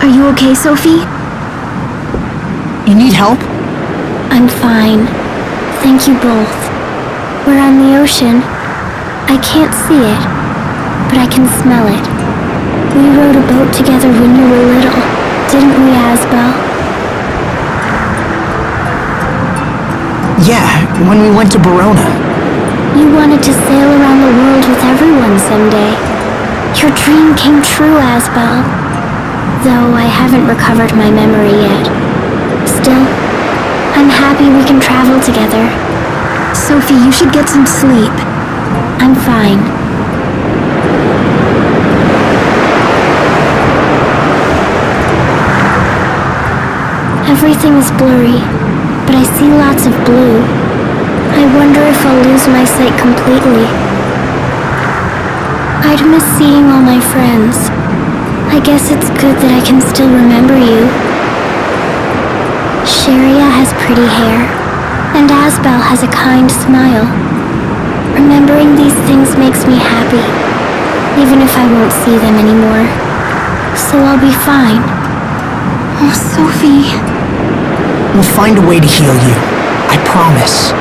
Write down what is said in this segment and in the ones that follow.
Are you okay, Sophie? You need help? I'm fine. Thank you both. We're on the ocean. I can't see it, but I can smell it. We rowed a boat together when you were little, didn't we, Asbel? Yeah, when we went to Barona. You wanted to sail around the world with everyone someday. Your dream came true, Asbel. Though I haven't recovered my memory yet. Still, I'm happy we can travel together. Sophie, you should get some sleep. I'm fine. Everything is blurry, but I see lots of blue. I wonder if I'll lose my sight completely. I'd miss seeing all my friends. I guess it's good that I can still remember you. Sharia has pretty hair, and Asbel has a kind smile. Remembering these things makes me happy, even if I won't see them anymore. So I'll be fine. Oh, Sophie. We'll find a way to heal you. I promise.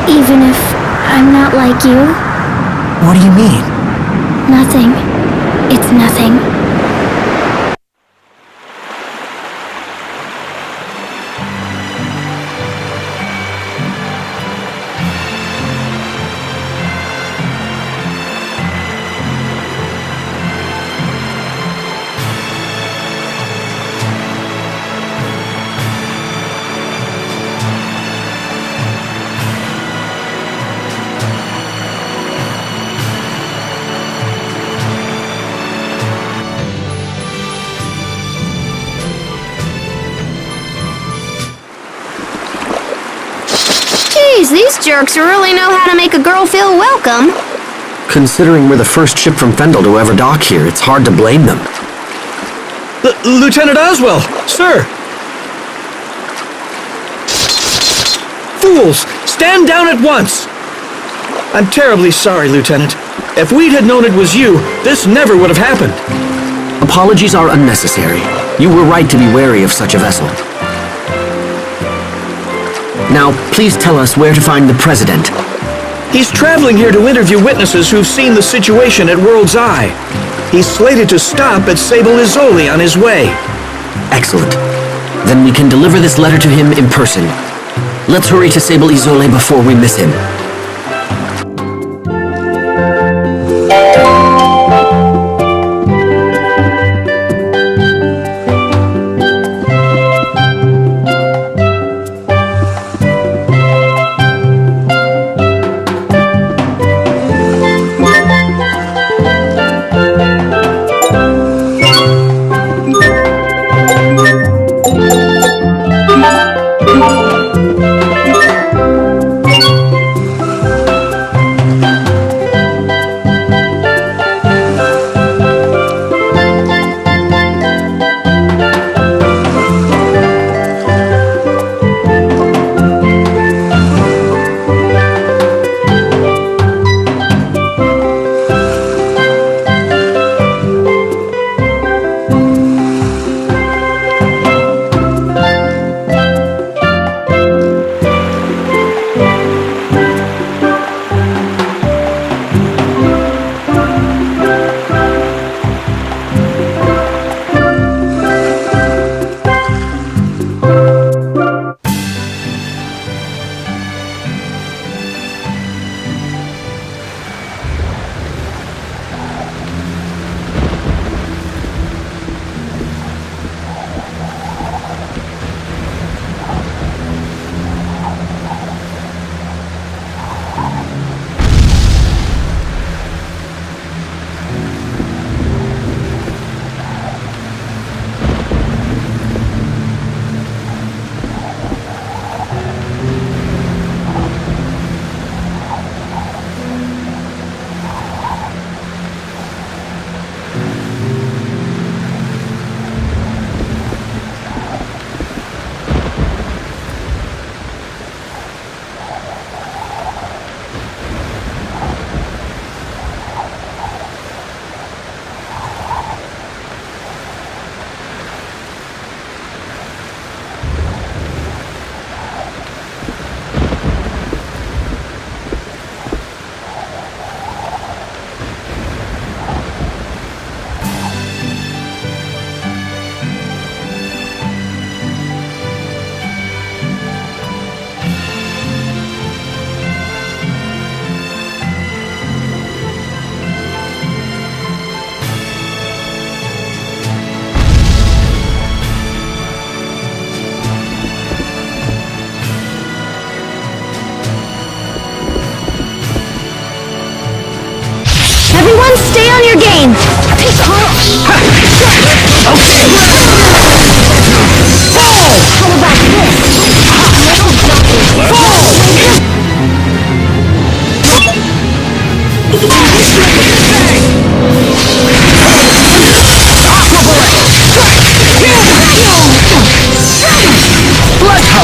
Even if I'm not like you? What do you mean? Nothing. It's nothing. These jerks really know how to make a girl feel welcome. Considering we're the first ship from Fendel to ever dock here, it's hard to blame them. Lieutenant Oswell, sir! Fools! Stand down at once! I'm terribly sorry, Lieutenant. If we'd had known it was you, this never would have happened. Apologies are unnecessary. You were right to be wary of such a vessel. Now, please tell us where to find the President. He's traveling here to interview witnesses who've seen the situation at World's Eye. He's slated to stop at Sable Izoli on his way. Excellent. Then we can deliver this letter to him in person. Let's hurry to Sable Izoli before we miss him.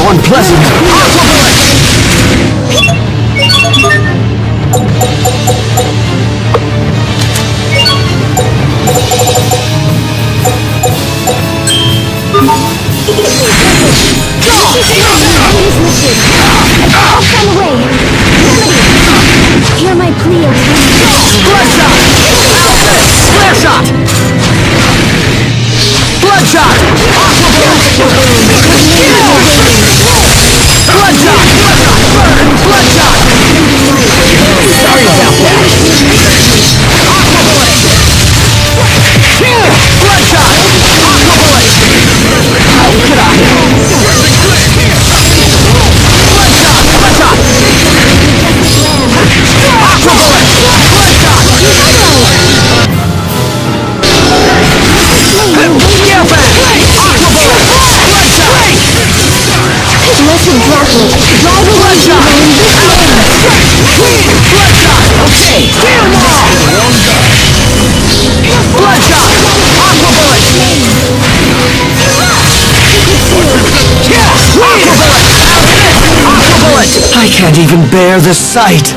unpleasant. Aqua Bullet! Hear my plea, okay? Bloodshot! Flare shot! Bloodshot! Aqua Bullet! Bloodshot! Burn! Bloodshot! Sorry about that! Aqua Bullet! Bloodshot! Aqua Bullet! How could I? Bloodshot! Bloodshot! Aqua Bullet! Bloodshot! Get back! Aqua Bullet! Bloodshot! Listen, Droplet. Drive away Bloodshot! Bloodshot! Okay! Feel more! Bloodshot! Aqua Bullet! Aqua Bullet! Aqua Bullet! I can't even bear the sight!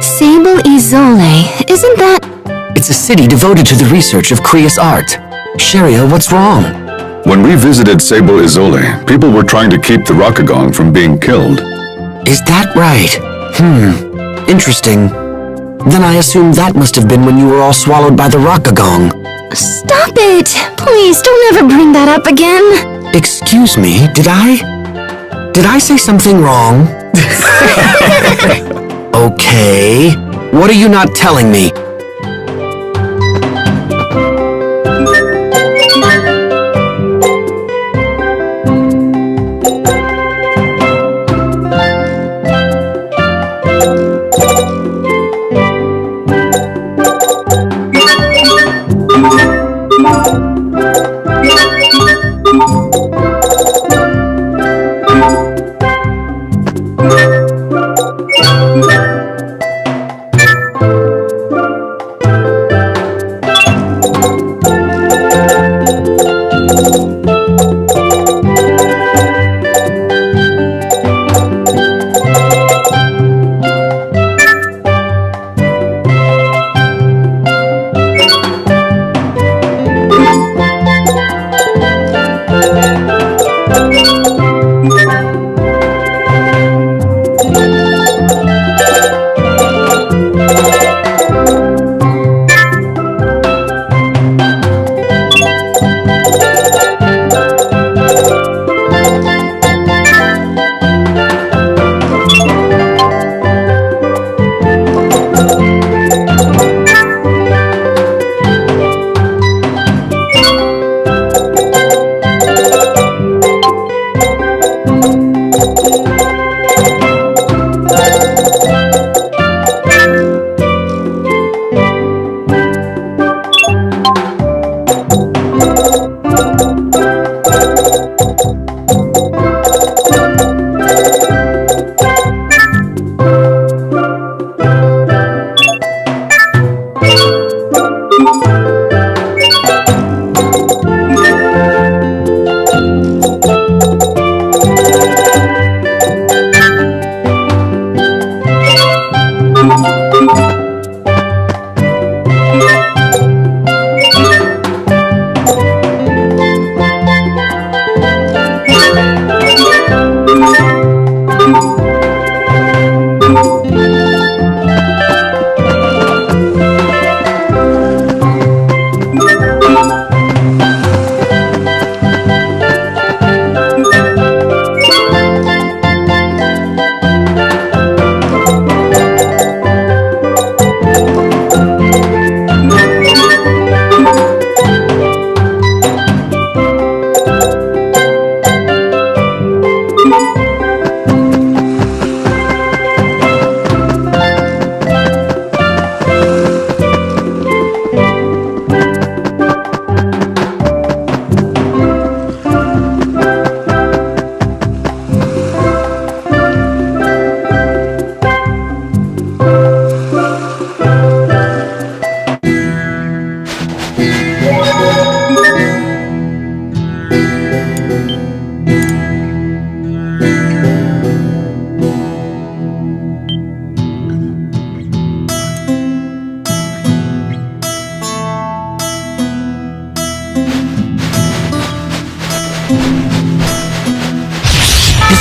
Sable Izole, isn't that... It's a city devoted to the research of Krios art. Sheria, what's wrong? When we visited Sable Izole, people were trying to keep the Rakagong from being killed. Is that right? Interesting. Then I assume that must have been when you were all swallowed by the Rakagong. Stop it! Please, don't ever bring that up again. Excuse me, did I? Did I say something wrong? Okay. What are you not telling me?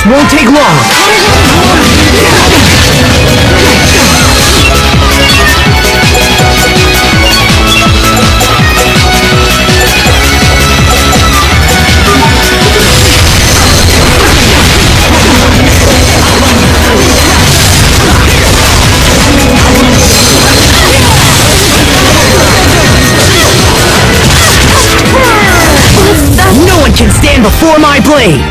This won't take long. No one can stand before my blade!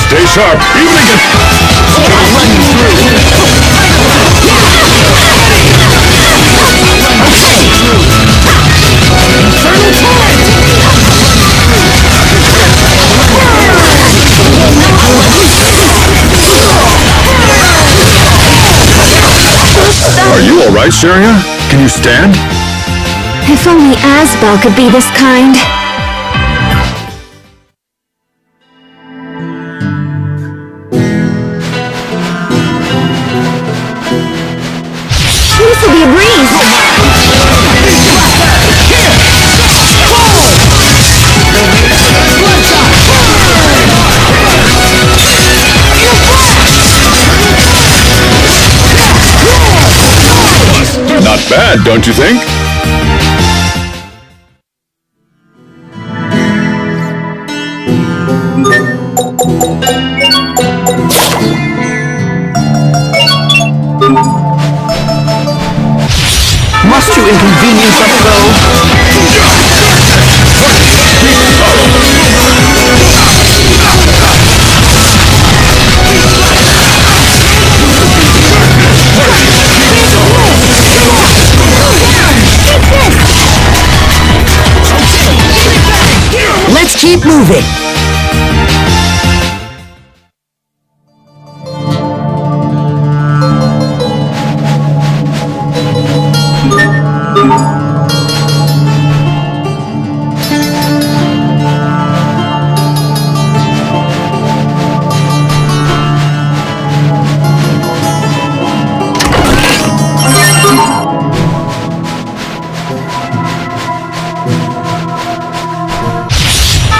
Stay sharp, even against... I'll run you Are you alright, Sheria? Can you stand? If only Asbel could be this kind. This will be a breeze! Not bad, don't you think? Must you inconvenience us so? Let's keep moving!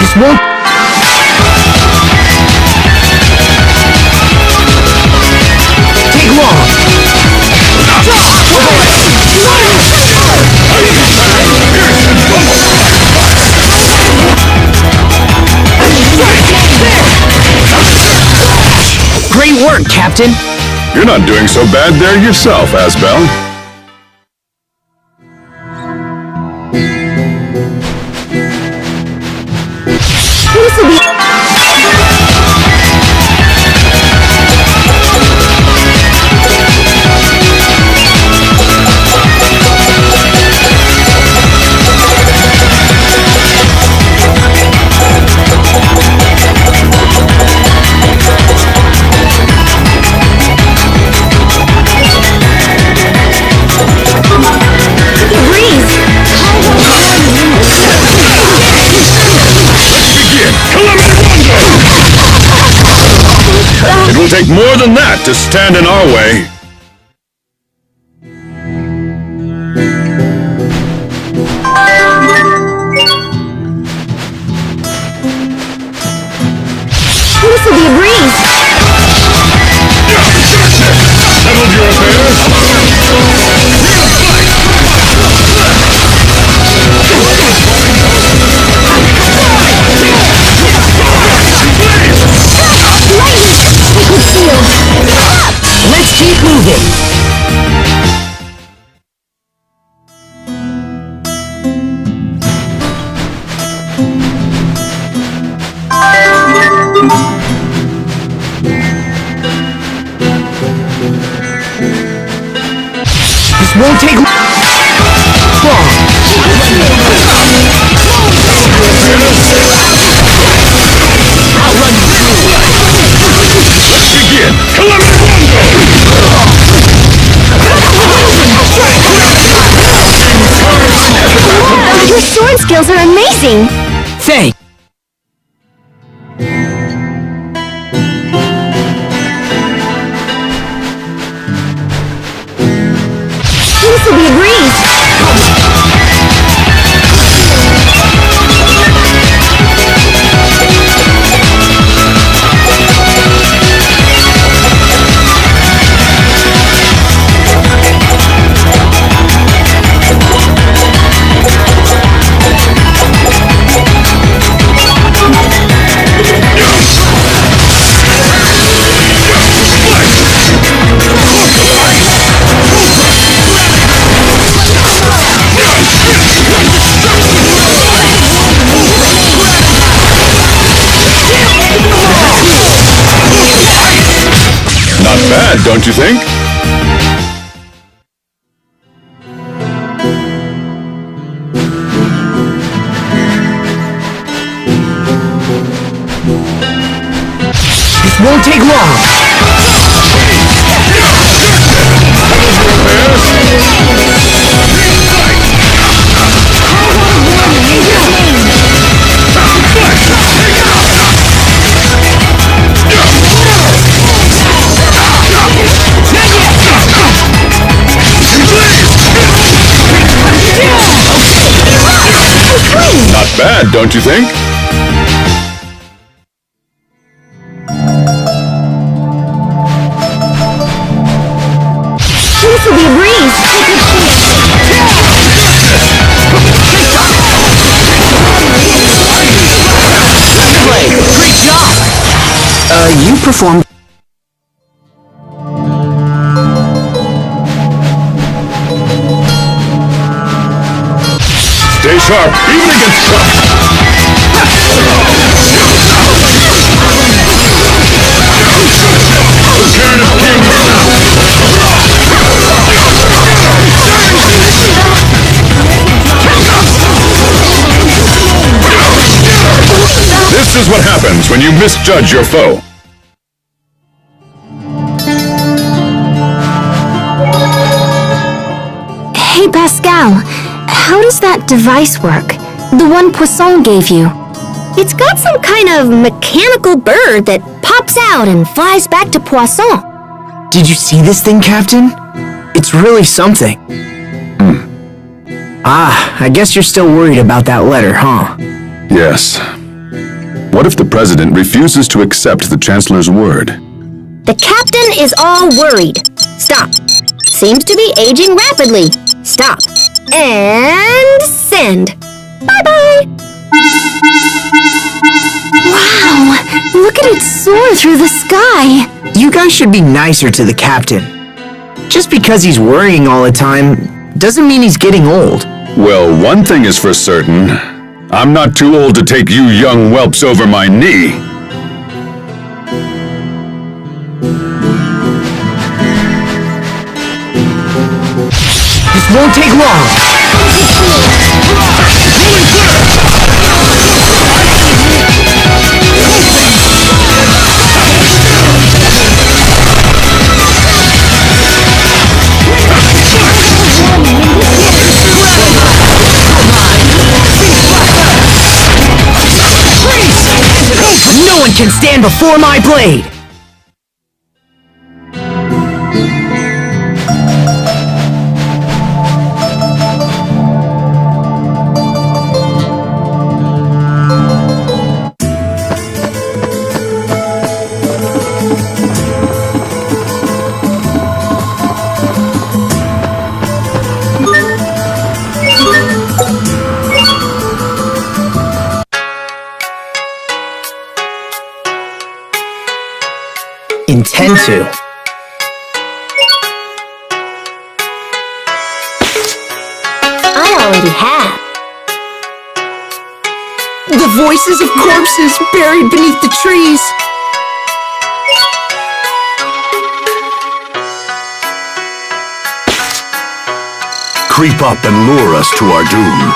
This won't... take long! Great work, Captain! You're not doing so bad there yourself, Asbel. This will be... It will take more than that to stand in our way. This will be a breeze! Settled your affairs? Let's keep moving! This won't take long! I'll run you through! Let's begin! Calamity Your sword skills are amazing! Thanks! don't you think? This won't take long. Not bad, don't you think? This will be a breeze. Great job! You performed... Stay sharp, even against This is what happens when you misjudge your foe. Hey, Pascal. How does that device work? The one Poisson gave you. It's got some kind of mechanical bird that pops out and flies back to Poisson. Did you see this thing, Captain? It's really something. I guess you're still worried about that letter, huh? Yes. What if the president refuses to accept the chancellor's word? The captain is all worried. Stop. Seems to be aging rapidly. Stop. And send. Bye-bye. Wow! Look at it soar through the sky! You guys should be nicer to the captain. Just because he's worrying all the time doesn't mean he's getting old. Well, one thing is for certain. I'm not too old to take you young whelps over my knee. This won't take long. No one can stand before my blade! Intend to. I already have. The voices of corpses buried beneath the trees. Creep up and lure us to our doom.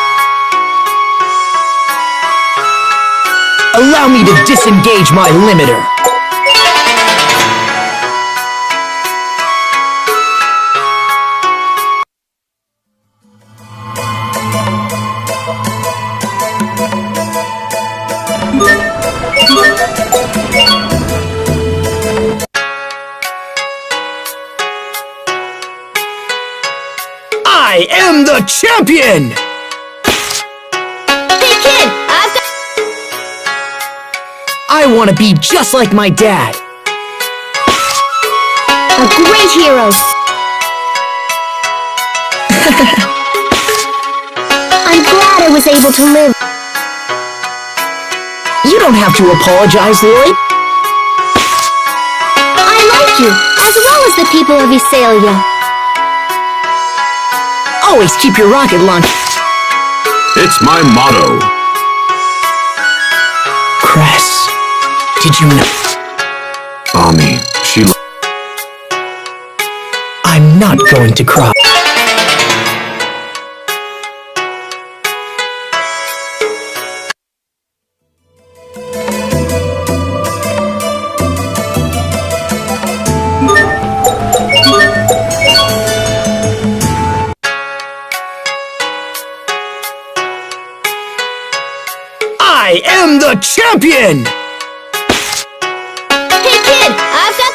Allow me to disengage my limiter. I am the champion! Hey kid, I've got... I want to be just like my dad. a great hero. I'm glad I was able to live. You don't have to apologize, Lloyd. I like you, as well as the people of Iselia. Always keep your rocket launch. It's my motto. Cress, did you know? Ami, she... not going to cry. I am the champion! Hey kid, I've got...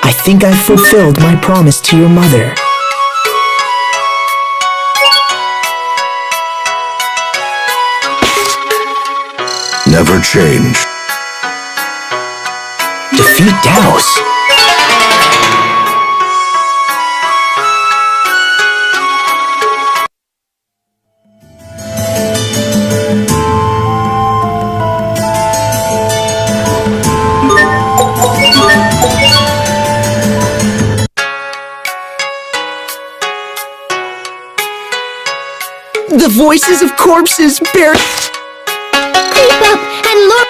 I think I've fulfilled my promise to your mother. Never change. Defeat Daos. The voices of corpses bear... Creep up and look!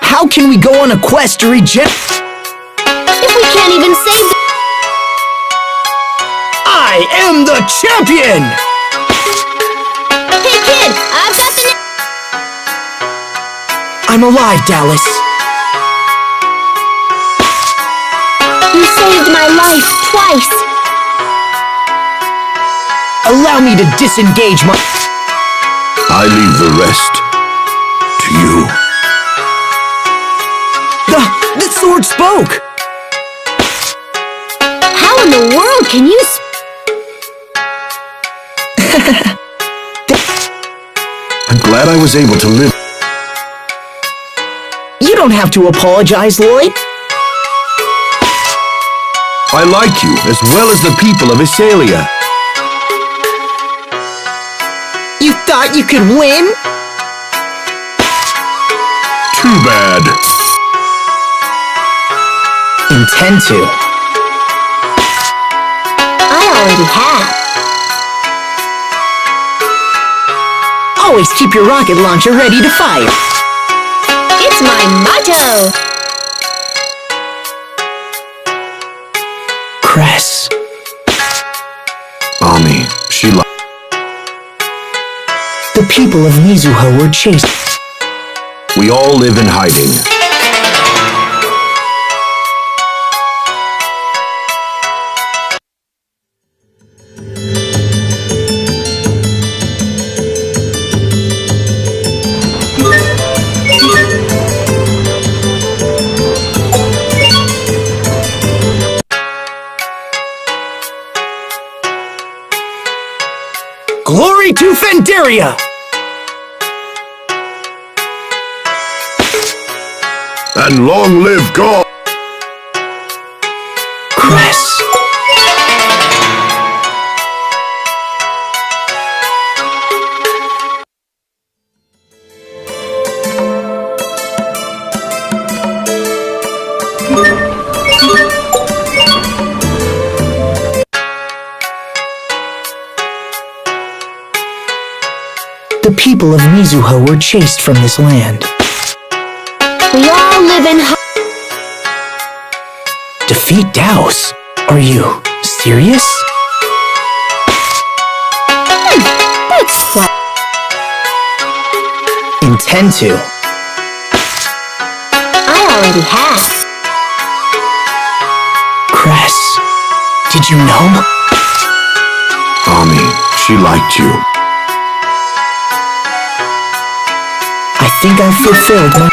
How can we go on a quest to reject... If we can't even save the... I am the champion! Hey kid, I've got the... I'm alive, Dallas. You saved my life twice! Allow me to disengage my... I leave the rest to you. The sword spoke! How in the world can you I'm glad I was able to live. You don't have to apologize, Lloyd. I like you as well as the people of Isalia. You thought you could win? Too bad. Intend to. I already have. Always keep your rocket launcher ready to fire. It's my motto! Cress. Ami, she lied. The people of Mizuho were chased. We all live in hiding. Glory to Fendaria! And long live God! Cress. The people of Mizuho were chased from this land. We all live in... Defeat Daos? Are you serious? That's what... Intend to. I already have. Cress, did you know? Ami, she liked you. I think I've fulfilled my...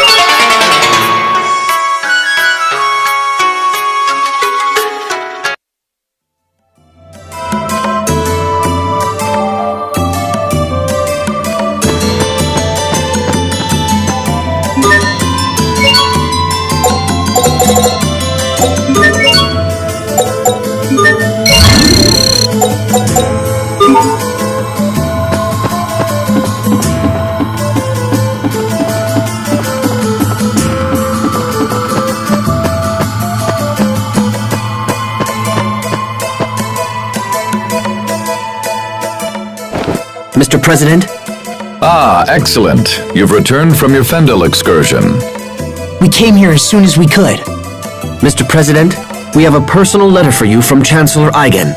Mr. President, Ah, excellent. You've returned from your Fendel excursion. we came here as soon as we could. Mr. President, we have a personal letter for you from Chancellor Eigen.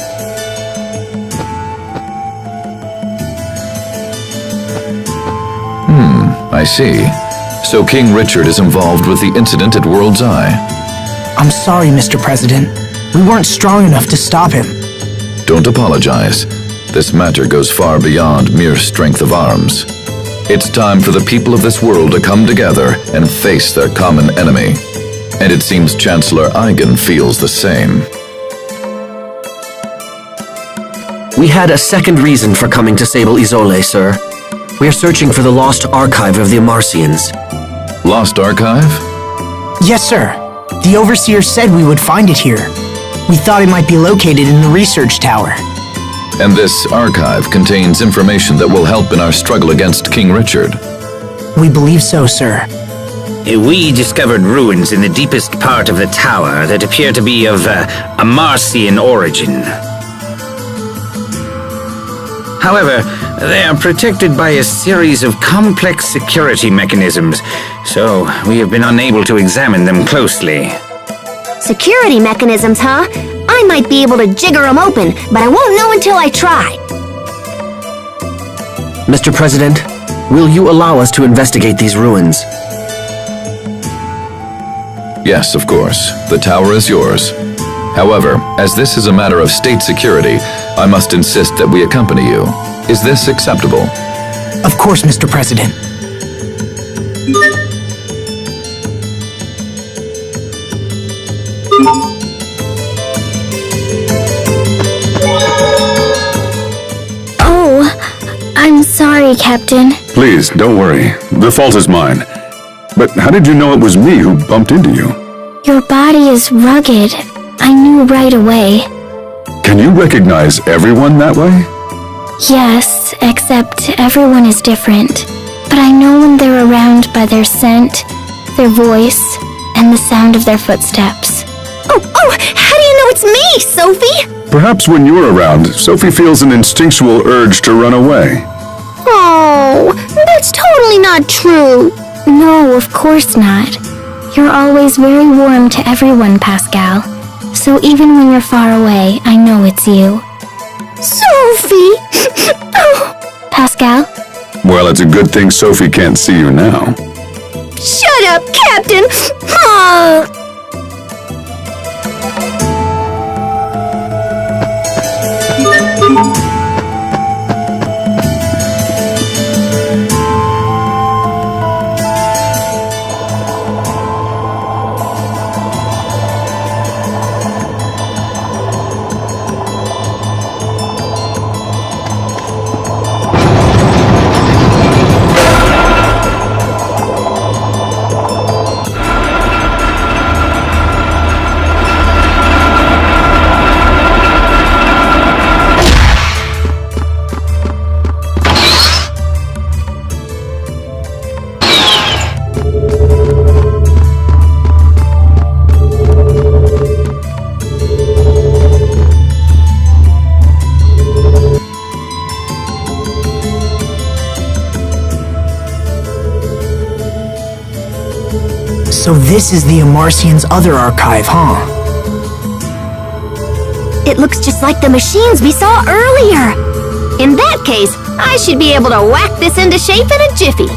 I see. So King Richard is involved with the incident at World's Eye. I'm sorry, Mr. President. We weren't strong enough to stop him. Don't apologize. This matter goes far beyond mere strength of arms. It's time for the people of this world to come together and face their common enemy. And it seems Chancellor Eigen feels the same. We had a second reason for coming to Sable Isole, sir. We are searching for the lost archive of the Amarcians. Lost archive? Yes, sir. The Overseer said we would find it here. We thought it might be located in the research tower. And this archive contains information that will help in our struggle against King Richard. We believe so, sir. We discovered ruins in the deepest part of the tower that appear to be of Amarcian origin. However, they are protected by a series of complex security mechanisms, so we have been unable to examine them closely. Security mechanisms, huh? I might be able to jigger them open, but I won't know until I try. Mr. President, will you allow us to investigate these ruins? Yes, of course. The tower is yours. However, as this is a matter of state security, I must insist that we accompany you. Is this acceptable? Of course, Mr. President. Oh, I'm sorry, Captain. Please, don't worry. The fault is mine. But how did you know it was me who bumped into you? Your body is rugged. I knew right away. Can you recognize everyone that way? Yes, except everyone is different. But I know when they're around by their scent, their voice, and the sound of their footsteps. Oh, how do you know it's me, Sophie? Perhaps when you're around, Sophie feels an instinctual urge to run away. Oh, that's totally not true. No, of course not. You're always very warm to everyone, Pascal. So even when you're far away, I know it's you. Sophie! Pascal? Well, it's a good thing Sophie can't see you now. Shut up, Captain! Oh. So this is the Amarcians' other archive, huh? It looks just like the machines we saw earlier. In that case, I should be able to whack this into shape in a jiffy.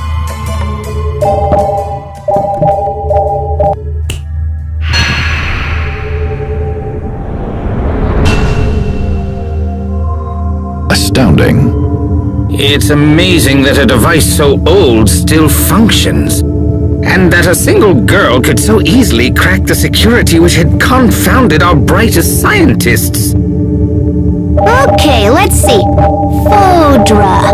Astounding. It's amazing that a device so old still functions. And that a single girl could so easily crack the security which had confounded our brightest scientists. Okay, let's see. Fodra.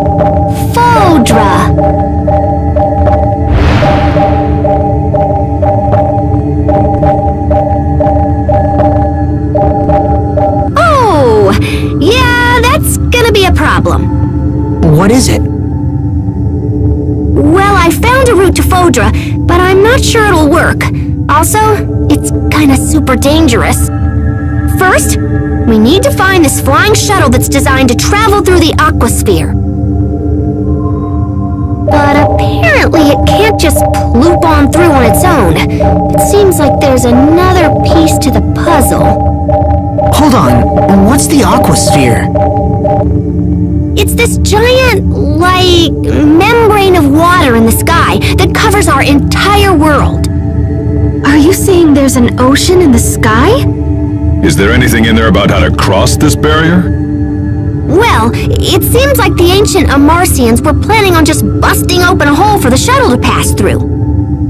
Oh, yeah, that's gonna be a problem. What is it? Well, I found a route to Fodra, but I'm not sure it'll work. Also, it's kinda super dangerous. First, we need to find this flying shuttle that's designed to travel through the aquasphere. But apparently it can't won't just ploop on through on its own. It seems like there's another piece to the puzzle. Hold on, what's the aquasphere? It's this giant, membrane of water in the sky that covers our entire world. Are you saying there's an ocean in the sky? Is there anything in there about how to cross this barrier? Well, it seems like the ancient Amarcians were planning on just busting open a hole for the shuttle to pass through.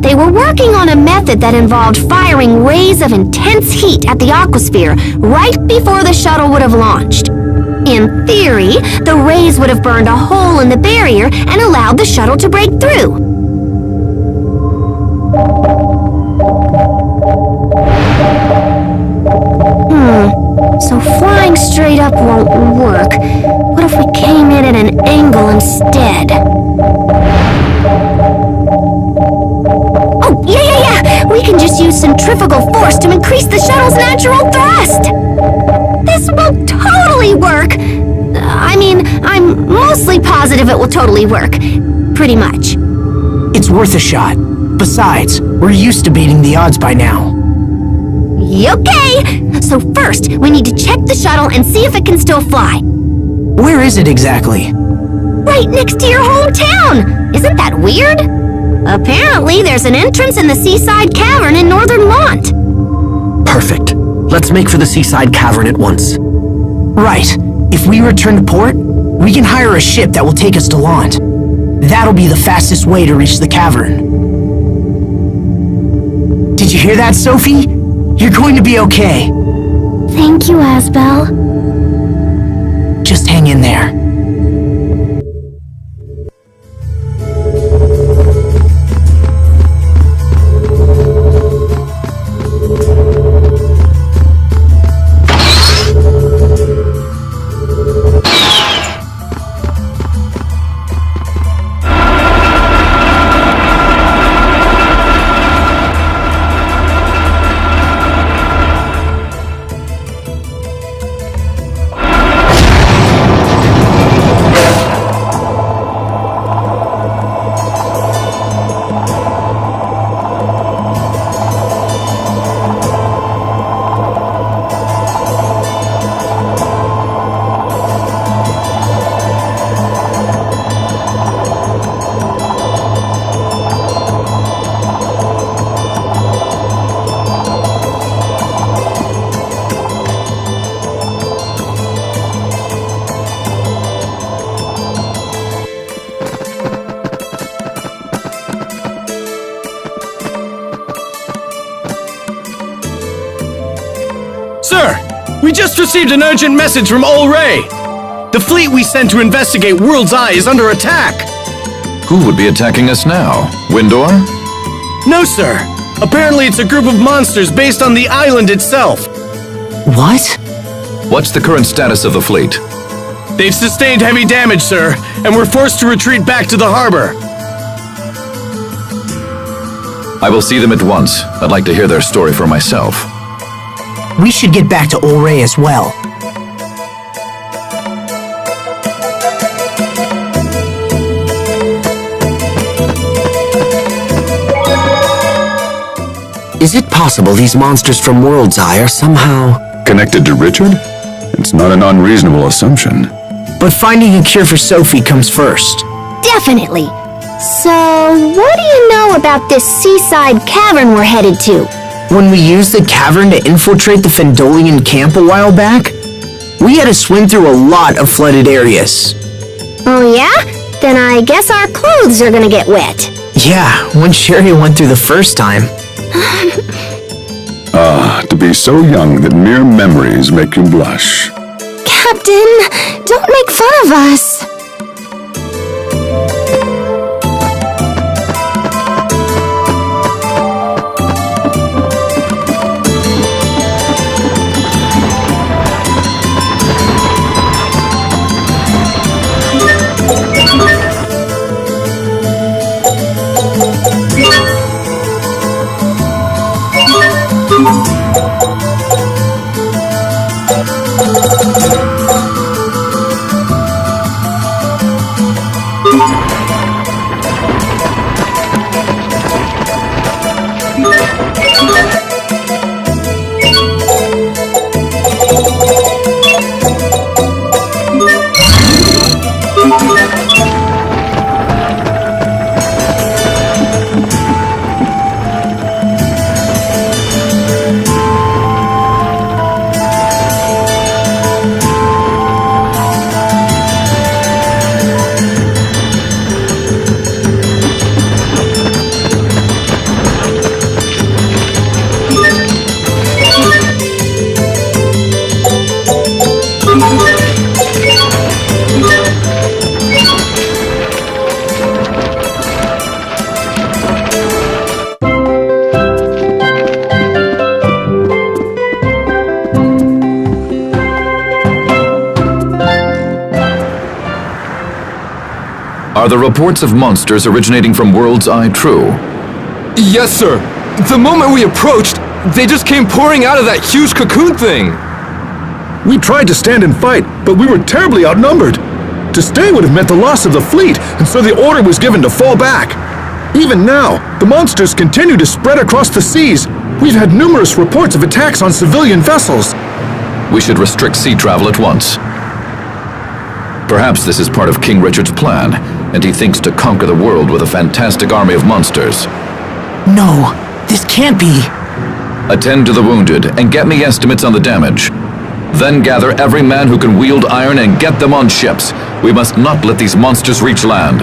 They were working on a method that involved firing rays of intense heat at the aquasphere right before the shuttle would have launched. In theory, the rays would have burned a hole in the barrier and allowed the shuttle to break through. So flying straight up won't work. What if we came in at an angle instead? Oh, yeah! We can just use centrifugal force to increase the shuttle's natural thrust! This will totally work! I'm mostly positive it will totally work. Pretty much. It's worth a shot. Besides, we're used to beating the odds by now. Okay! So first, we need to check the shuttle and see if it can still fly. Where is it exactly? Right next to your hometown! Isn't that weird? Apparently, there's an entrance in the Seaside Cavern in Northern Lont. Perfect. Let's make for the Seaside Cavern at once. Right. If we return to port, we can hire a ship that will take us to Lont. That'll be the fastest way to reach the cavern. Did you hear that, Sophie? You're going to be okay. Thank you, Asbel. Just hang in there. Sir, we just received an urgent message from Ol Rey. The fleet we sent to investigate World's Eye is under attack. Who would be attacking us now? Windor? No, sir. Apparently it's a group of monsters based on the island itself. What? What's the current status of the fleet? They've sustained heavy damage, sir, and we're forced to retreat back to the harbor. I will see them at once. I'd like to hear their story for myself. We should get back to Ol Rey as well. Is it possible these monsters from World's Eye are somehow Connected to Richard? It's not an unreasonable assumption. But finding a cure for Sophie comes first. Definitely. So, what do you know about this Seaside Cavern we're headed to? When we used the cavern to infiltrate the Fendolian camp a while back, we had to swim through a lot of flooded areas. Oh yeah? Then I guess our clothes are gonna get wet. Yeah, when Sherry went through the first time. To be so young that mere memories make you blush. Captain, don't make fun of us. Are the reports of monsters originating from World's Eye true? Yes, sir. The moment we approached, they just came pouring out of that huge cocoon thing. We tried to stand and fight, but we were terribly outnumbered. To stay would have meant the loss of the fleet, and so the order was given to fall back. Even now, the monsters continue to spread across the seas. We've had numerous reports of attacks on civilian vessels. We should restrict sea travel at once. Perhaps this is part of King Richard's plan, and he thinks to conquer the world with a fantastic army of monsters. No, this can't be. Attend to the wounded and get me estimates on the damage. Then gather every man who can wield iron and get them on ships. We must not let these monsters reach land.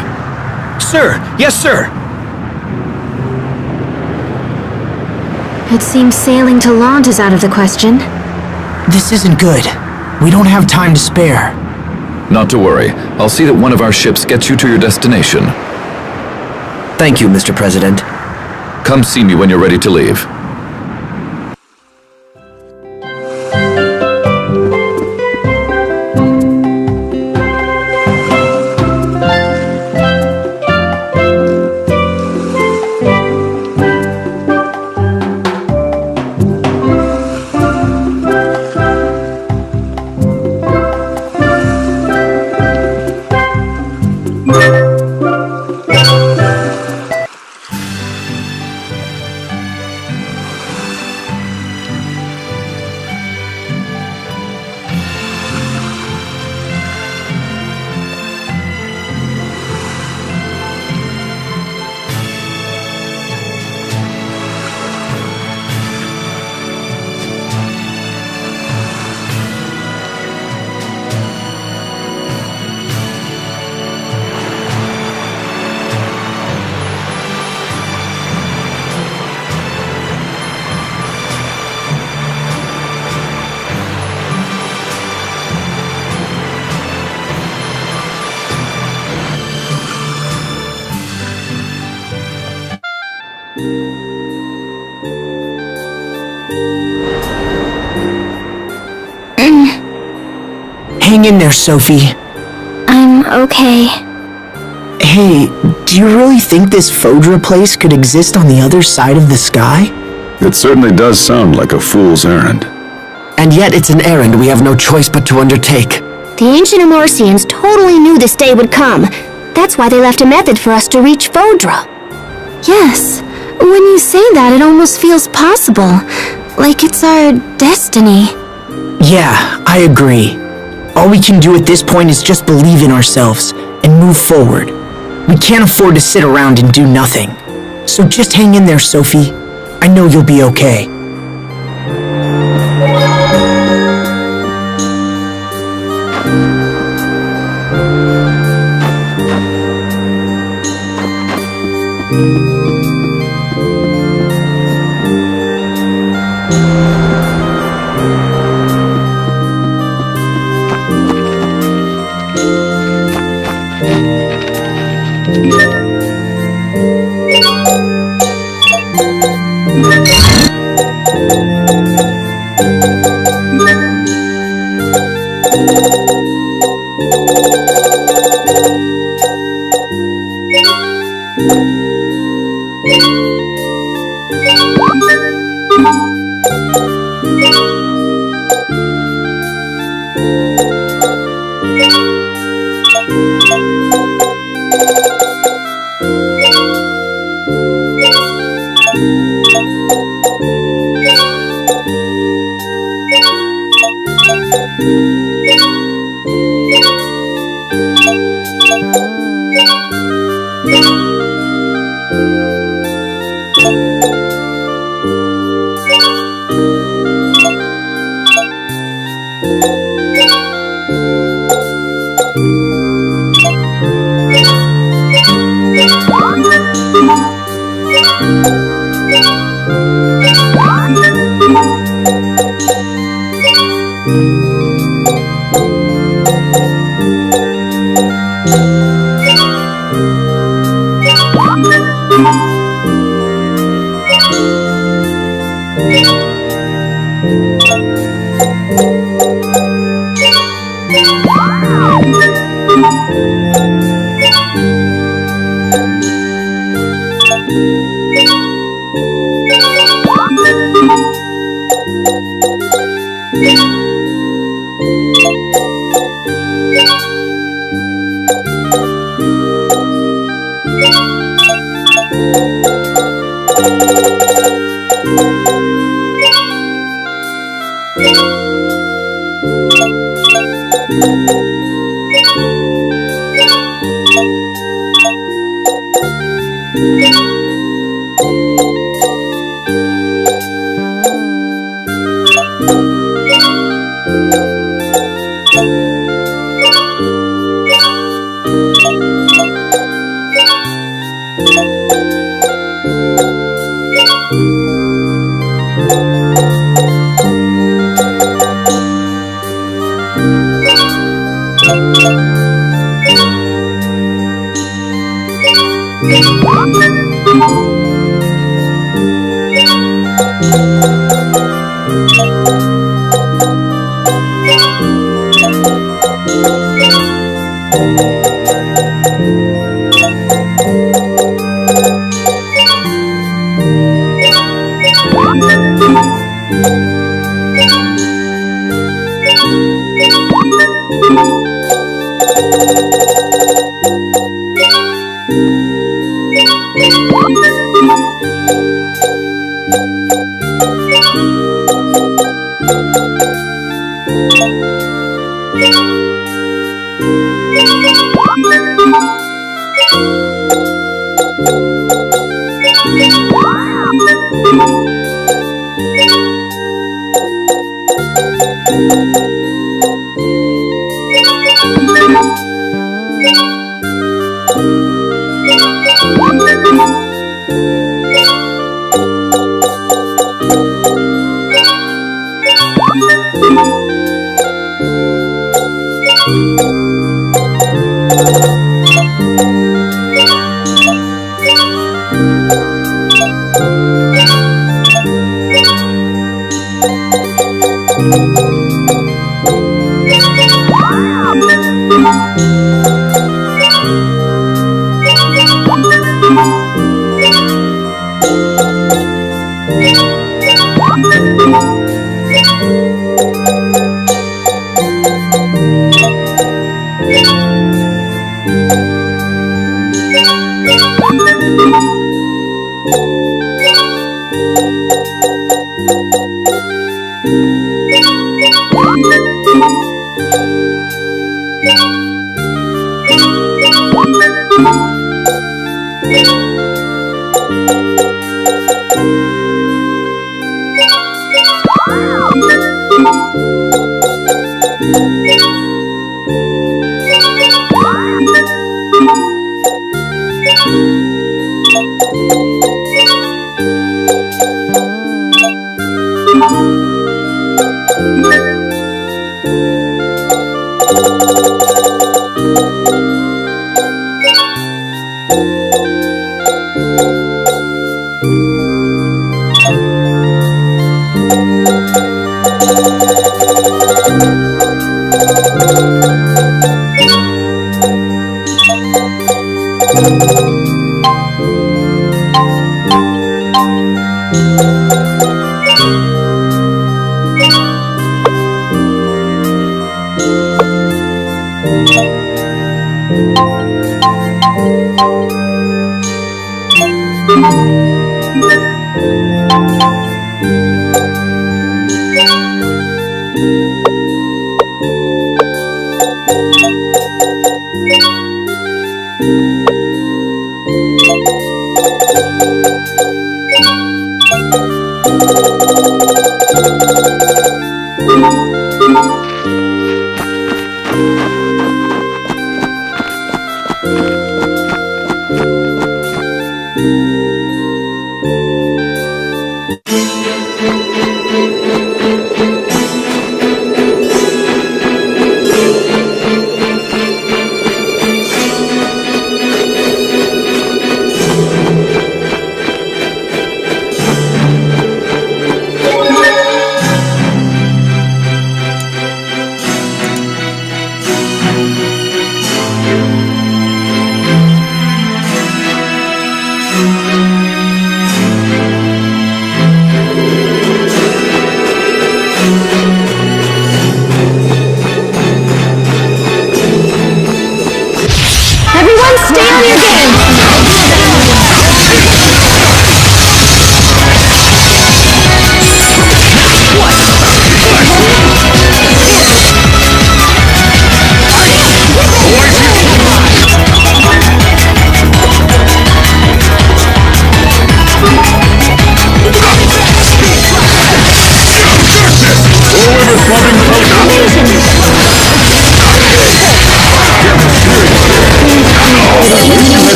Sir, yes, sir. It seems sailing to Lond is out of the question. This isn't good. We don't have time to spare. Not to worry. I'll see that one of our ships gets you to your destination. Thank you, Mr. President. Come see me when you're ready to leave. Hang in there, Sophie. I'm okay. Hey, do you really think this Fodra place could exist on the other side of the sky? It certainly does sound like a fool's errand. And yet it's an errand we have no choice but to undertake. The ancient Amarcians totally knew this day would come. That's why they left a method for us to reach Fodra. Yes. When you say that, it almost feels possible. Like it's our destiny. Yeah, I agree. All we can do at this point is just believe in ourselves and move forward. We can't afford to sit around and do nothing. So just hang in there, Sophie. I know you'll be okay.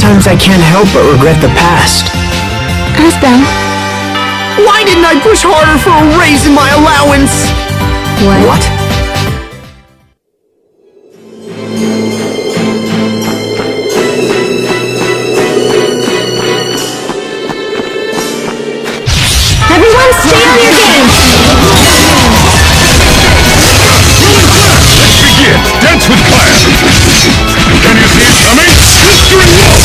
Sometimes I can't help but regret the past. Asbel. Why didn't I push harder for a raise in my allowance? What? Everyone stay on your game! Begin! Dance with fire! Can you see it coming? Mystery Wolf!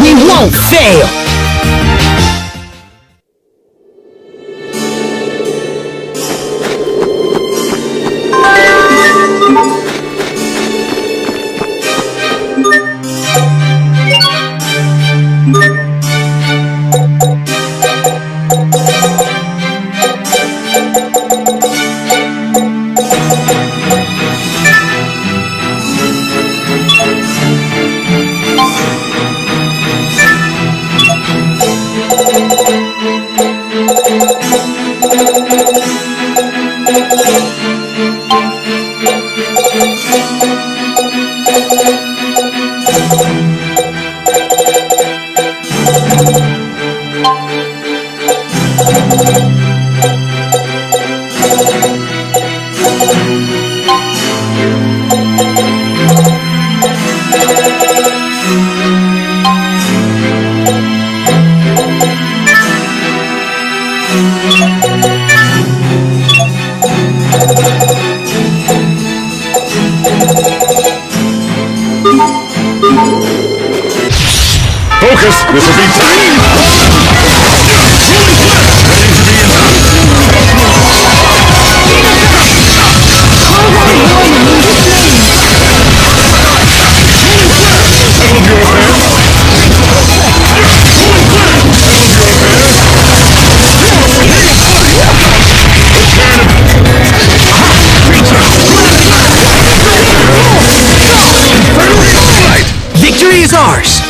We won't fail! Focus! This will be tight! Victory is ours!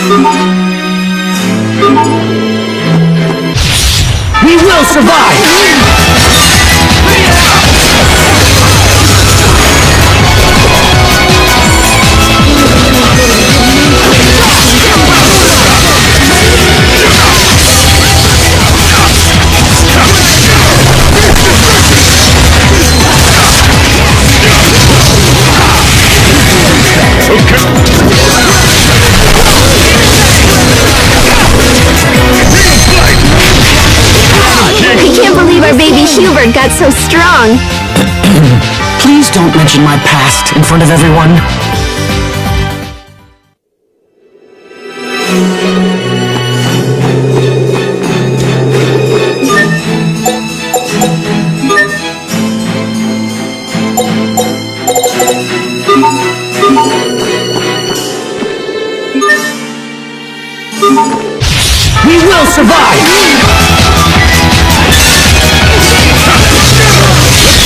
We will survive! I can't believe our baby Hubert got so strong. Please don't mention my past in front of everyone. We will survive!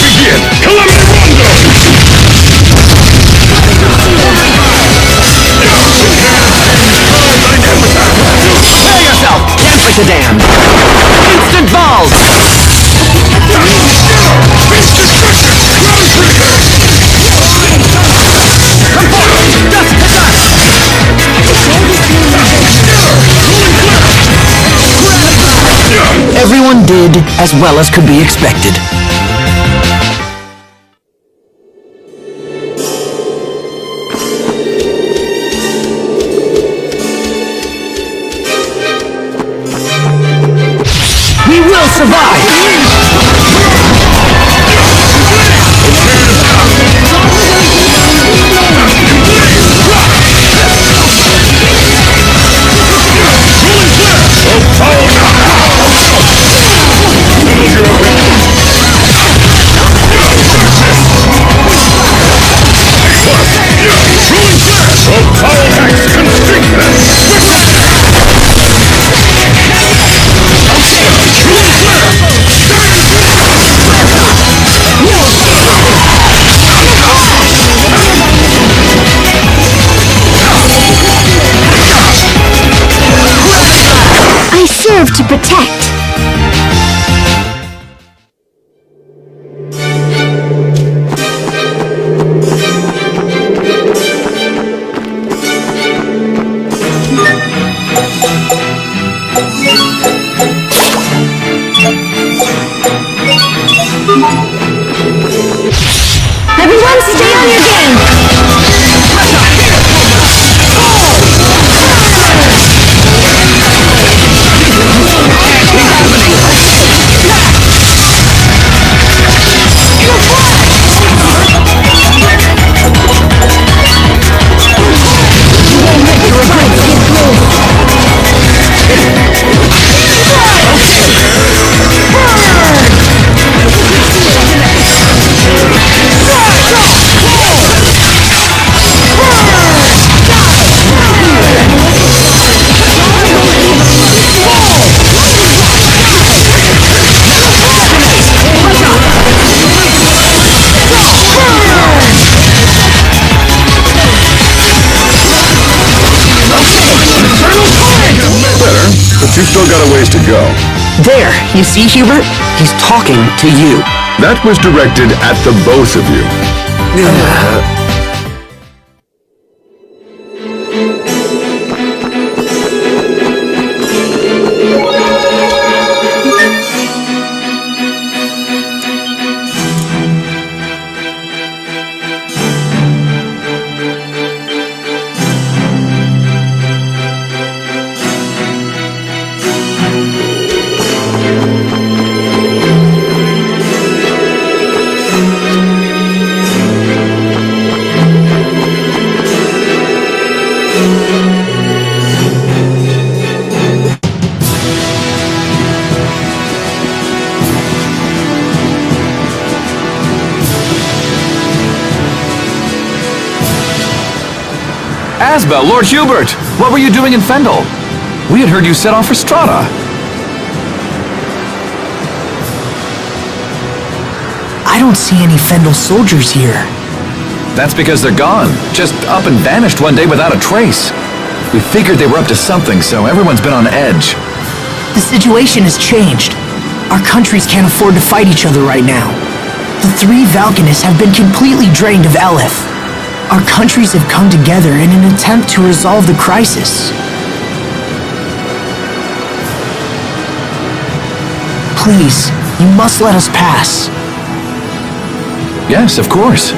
Begin! Calamity Prepare yourself! Temperature dam! Instant balls! Everyone did as well as could be expected. We will survive! Serve to protect. Everyone stay on your game! You've still got a ways to go. There, you see, Hubert? He's talking to you. That was directed at the both of you. Asbel, Lord Hubert! What were you doing in Fendel? We had heard you set off for Strata. I don't see any Fendel soldiers here. That's because they're gone. Just up and vanished one day without a trace. We figured they were up to something, so everyone's been on edge. The situation has changed. Our countries can't afford to fight each other right now. The three Valkanists have been completely drained of Elith. Our countries have come together in an attempt to resolve the crisis. Please, you must let us pass. Yes, of course.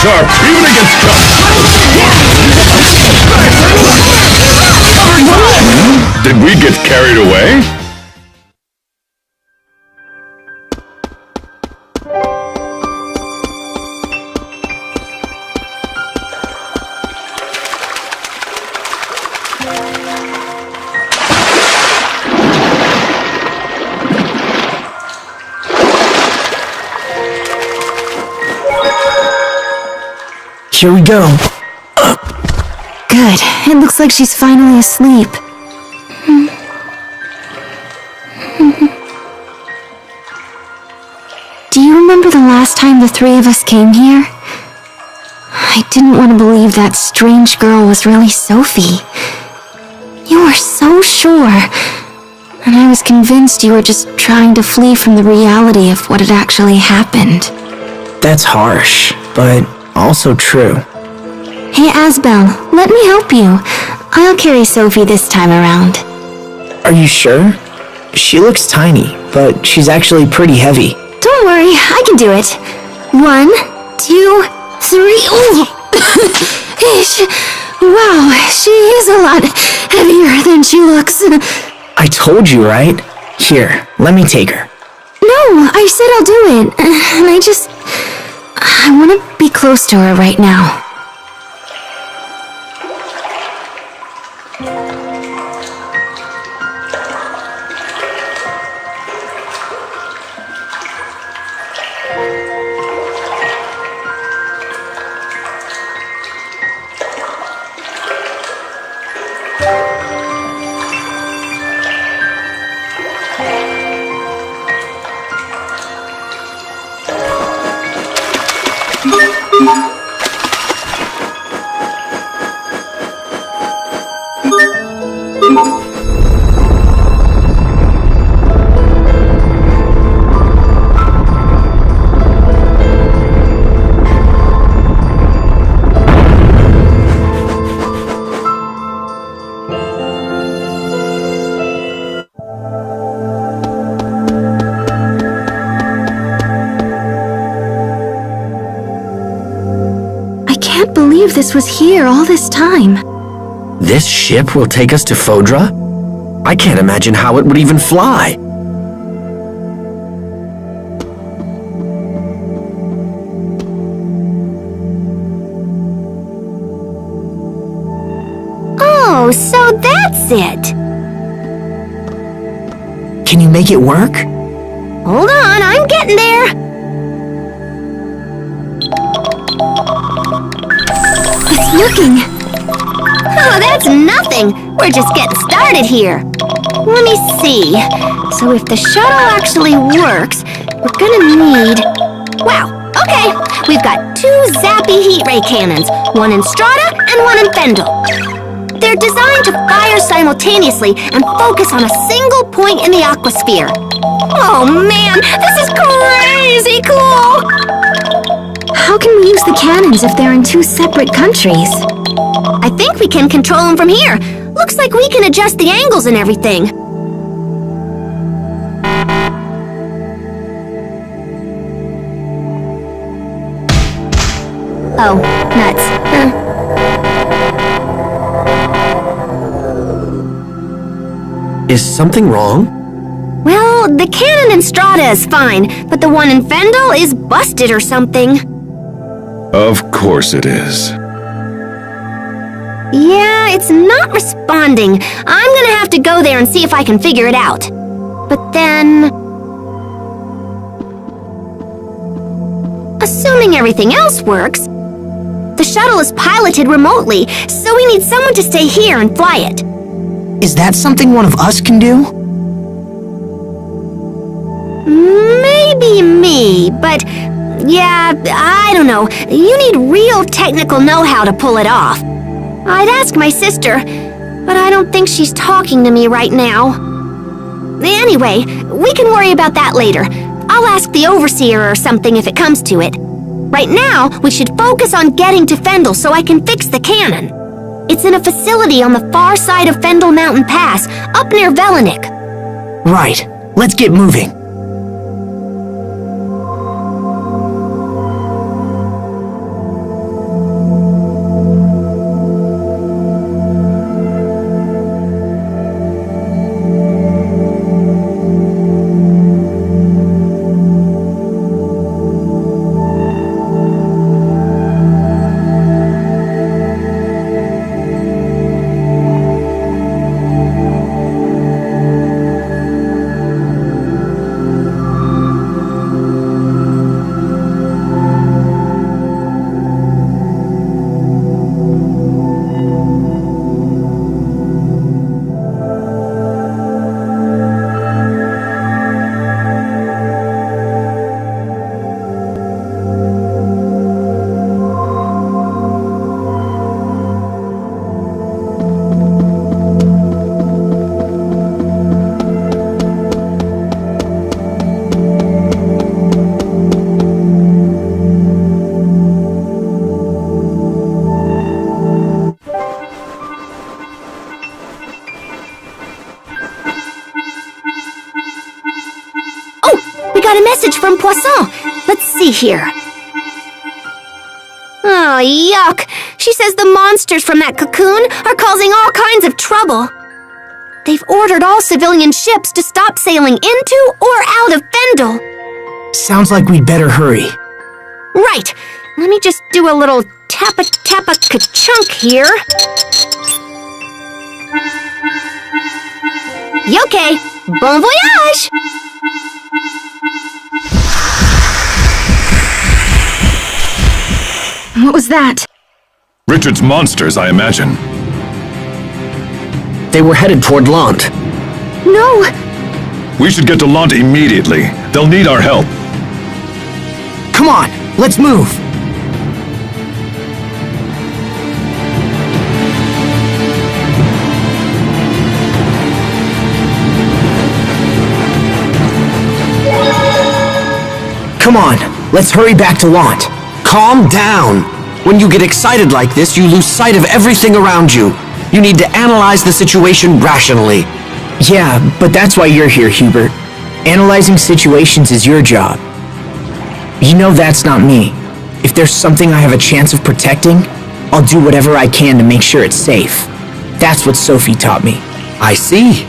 sharp, even against Did we get carried away? Here we go. Good. It looks like she's finally asleep. Do you remember the last time the three of us came here? I didn't want to believe that strange girl was really Sophie. You were so sure. And I was convinced you were just trying to flee from the reality of what had actually happened. That's harsh, but also true. Hey, Asbel, let me help you. I'll carry Sophie this time around. Are you sure? She looks tiny, but she's actually pretty heavy. Don't worry, I can do it. 1, 2, 3. Oh! Wow, she is a lot heavier than she looks. I told you, right? Here, let me take her. No, I said I'll do it. And I want to be close to her right now. This was here all this time. This ship will take us to Fodra? I can't imagine how it would even fly. Oh, so that's it. Can you make it work? Hold on, I'm getting there. It's working. Oh, that's nothing. We're just getting started here. Let me see. So if the shuttle actually works, we're gonna need... Wow, okay. We've got 2 zappy heat ray cannons, one in Strata and one in Fendel. They're designed to fire simultaneously and focus on a single point in the aquasphere. Oh man, this is crazy cool! How can we use the cannons if they're in 2 separate countries? I think we can control them from here. Looks like we can adjust the angles and everything. Oh, nuts. Is something wrong? Well, the cannon in Strata is fine, but the one in Fendel is busted or something. Of course it is. Yeah, it's not responding. I'm gonna have to go there and see if I can figure it out. But then... Assuming everything else works, the shuttle is piloted remotely, so we need someone to stay here and fly it. Is that something one of us can do? Maybe me, but yeah, I don't know. You need real technical know-how to pull it off. I'd ask my sister, but I don't think she's talking to me right now. Anyway, we can worry about that later. I'll ask the Overseer or something if it comes to it. Right now, we should focus on getting to Fendel so I can fix the cannon. It's in a facility on the far side of Fendel Mountain Pass, up near Velenik. Right. Let's get moving. here. Oh, yuck. She says the monsters from that cocoon are causing all kinds of trouble. They've ordered all civilian ships to stop sailing into or out of Fendel. Sounds like we'd better hurry. Right. Let me just do a little tappa-ka-chunk here. Okay. Bon voyage! What was that? Richard's monsters, I imagine. They were headed toward Lant. No! We should get to Lant immediately. They'll need our help. Come on, let's move. Come on, let's hurry back to Lant. Calm down. When you get excited like this, you lose sight of everything around you. You need to analyze the situation rationally. Yeah, but that's why you're here, Hubert. Analyzing situations is your job. You know that's not me. If there's something I have a chance of protecting, I'll do whatever I can to make sure it's safe. That's what Sophie taught me. I see.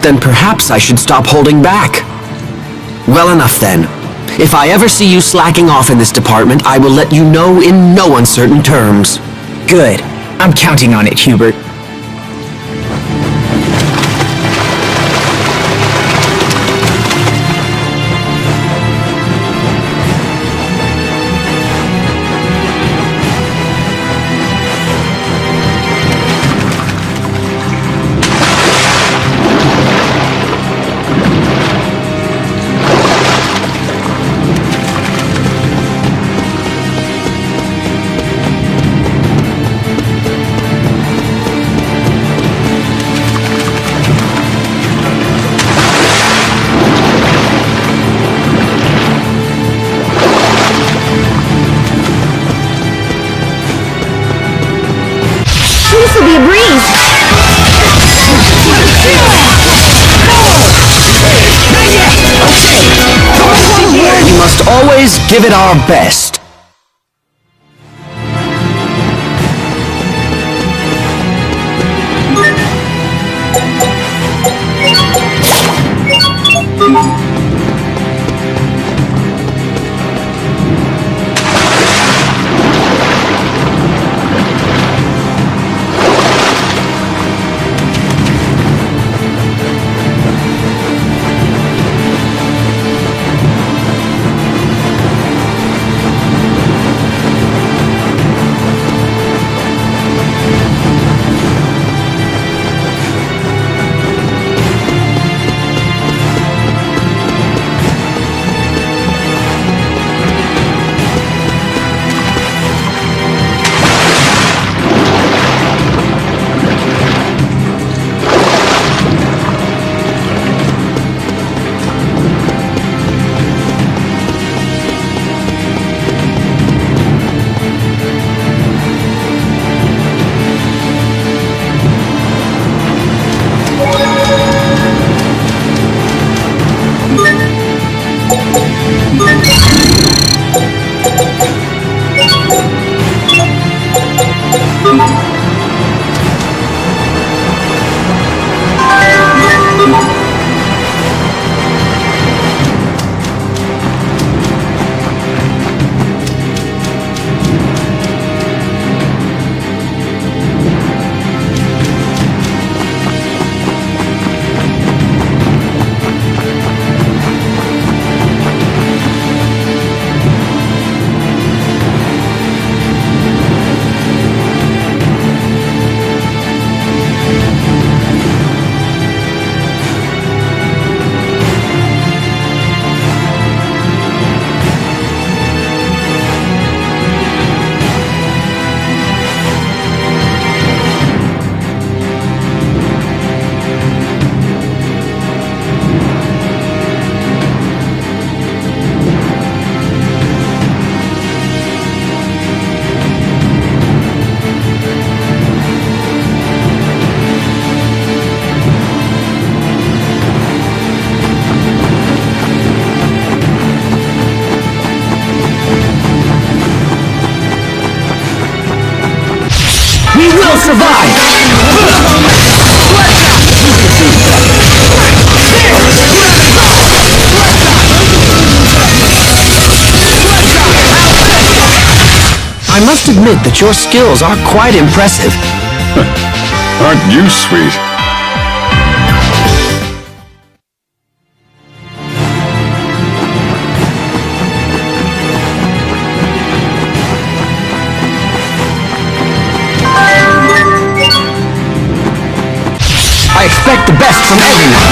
Then perhaps I should stop holding back. Well enough then. If I ever see you slacking off in this department, I will let you know in no uncertain terms. Good. I'm counting on it, Hubert. This will be a breeze. We must always give it our best. will survive! I must admit that your skills are quite impressive. Aren't you sweet? I expect the best from everyone.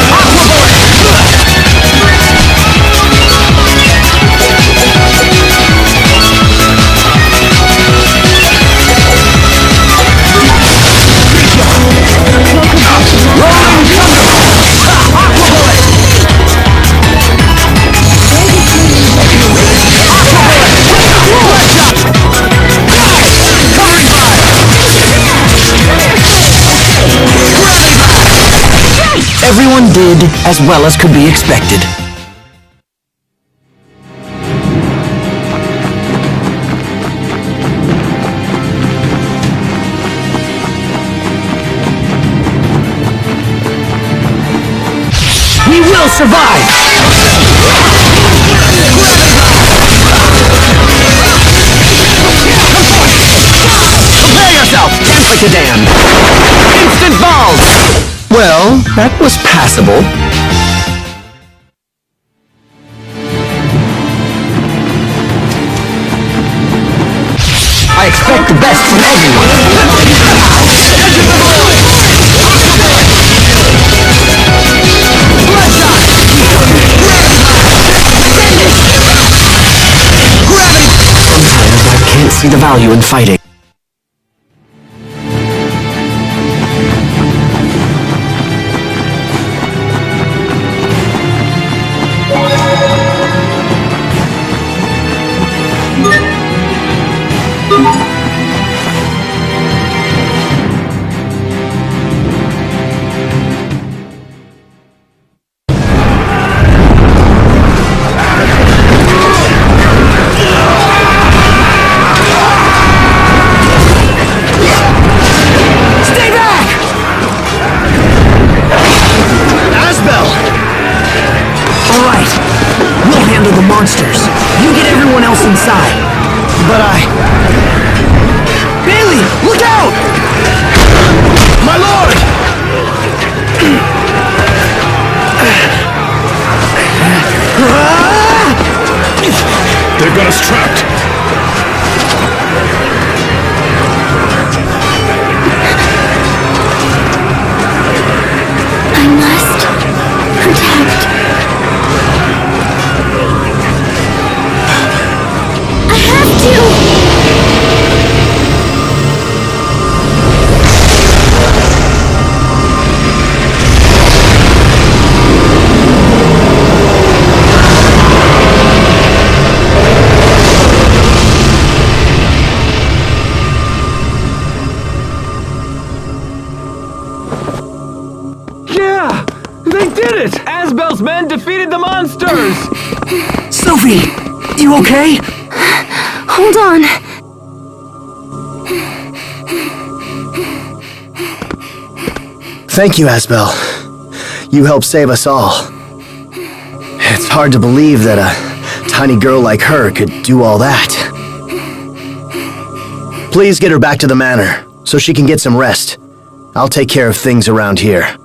Everyone did as well as could be expected. We will survive! Prepare yourself! Dance like a damned! Instant balls! Well, that was passable. I expect the best from Sometimes I can't see the value in fighting. Monsters. You get everyone else inside. But Bailey, look out! My lord! They've got us trapped. I must protect. I have to! Yeah! They did it! Asbel's men defeated the monsters! Sophie, you okay? Hold on. Thank you, Asbel. You helped save us all. It's hard to believe that a tiny girl like her could do all that. Please get her back to the manor, so she can get some rest. I'll take care of things around here.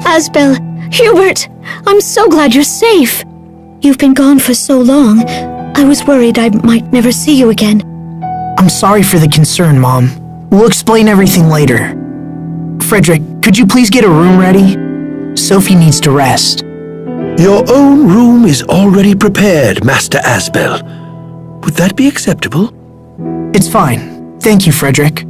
Asbel, Hubert, I'm so glad you're safe. You've been gone for so long. I was worried I might never see you again. I'm sorry for the concern, Mom. We'll explain everything later. Frederick, could you please get a room ready? Sophie needs to rest. Your own room is already prepared, Master Asbel. Would that be acceptable? It's fine. Thank you, Frederick.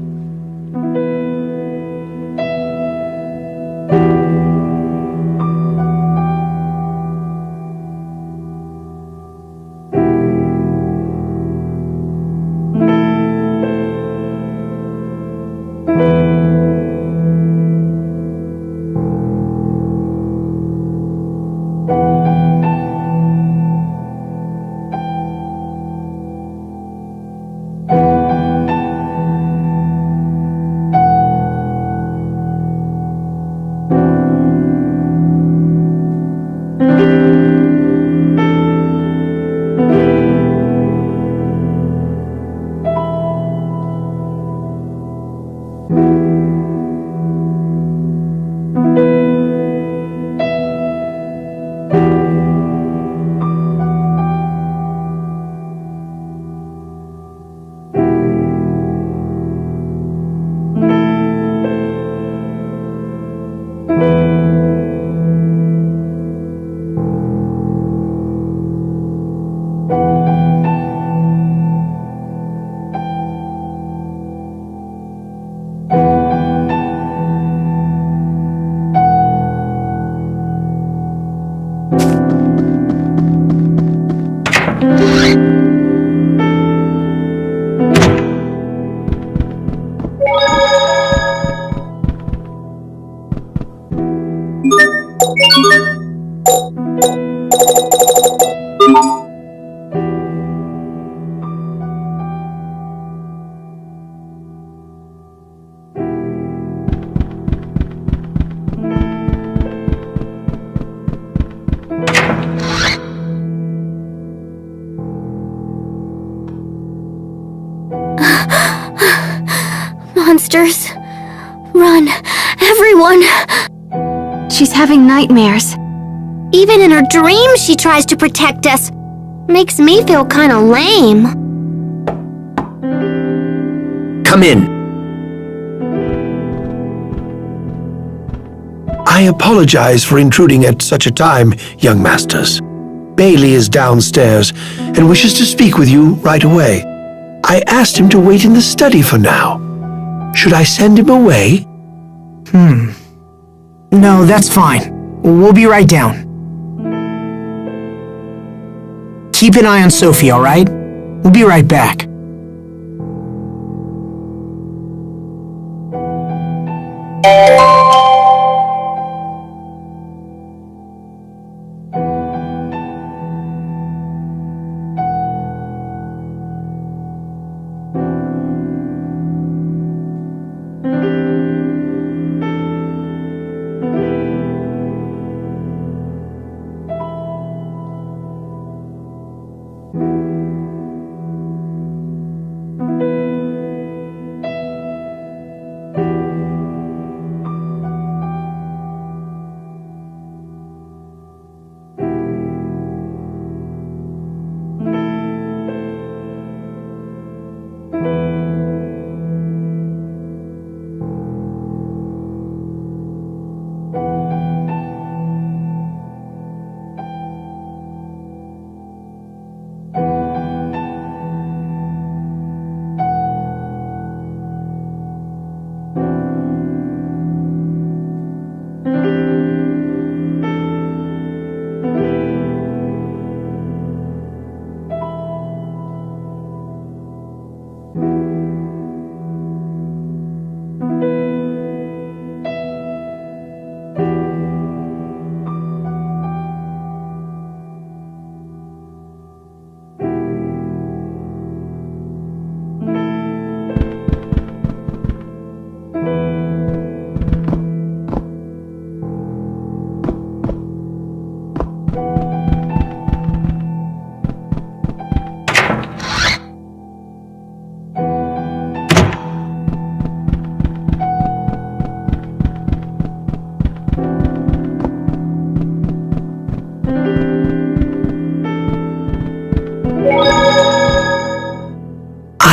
Monsters. Run, everyone. She's having nightmares. Even in her dreams, she tries to protect us. Makes me feel kinda lame. Come in. I apologize for intruding at such a time, young masters. Bailey is downstairs and wishes to speak with you right away. I asked him to wait in the study for now. Should I send him away? No, that's fine. We'll be right down. Keep an eye on Sophie, all right? We'll be right back.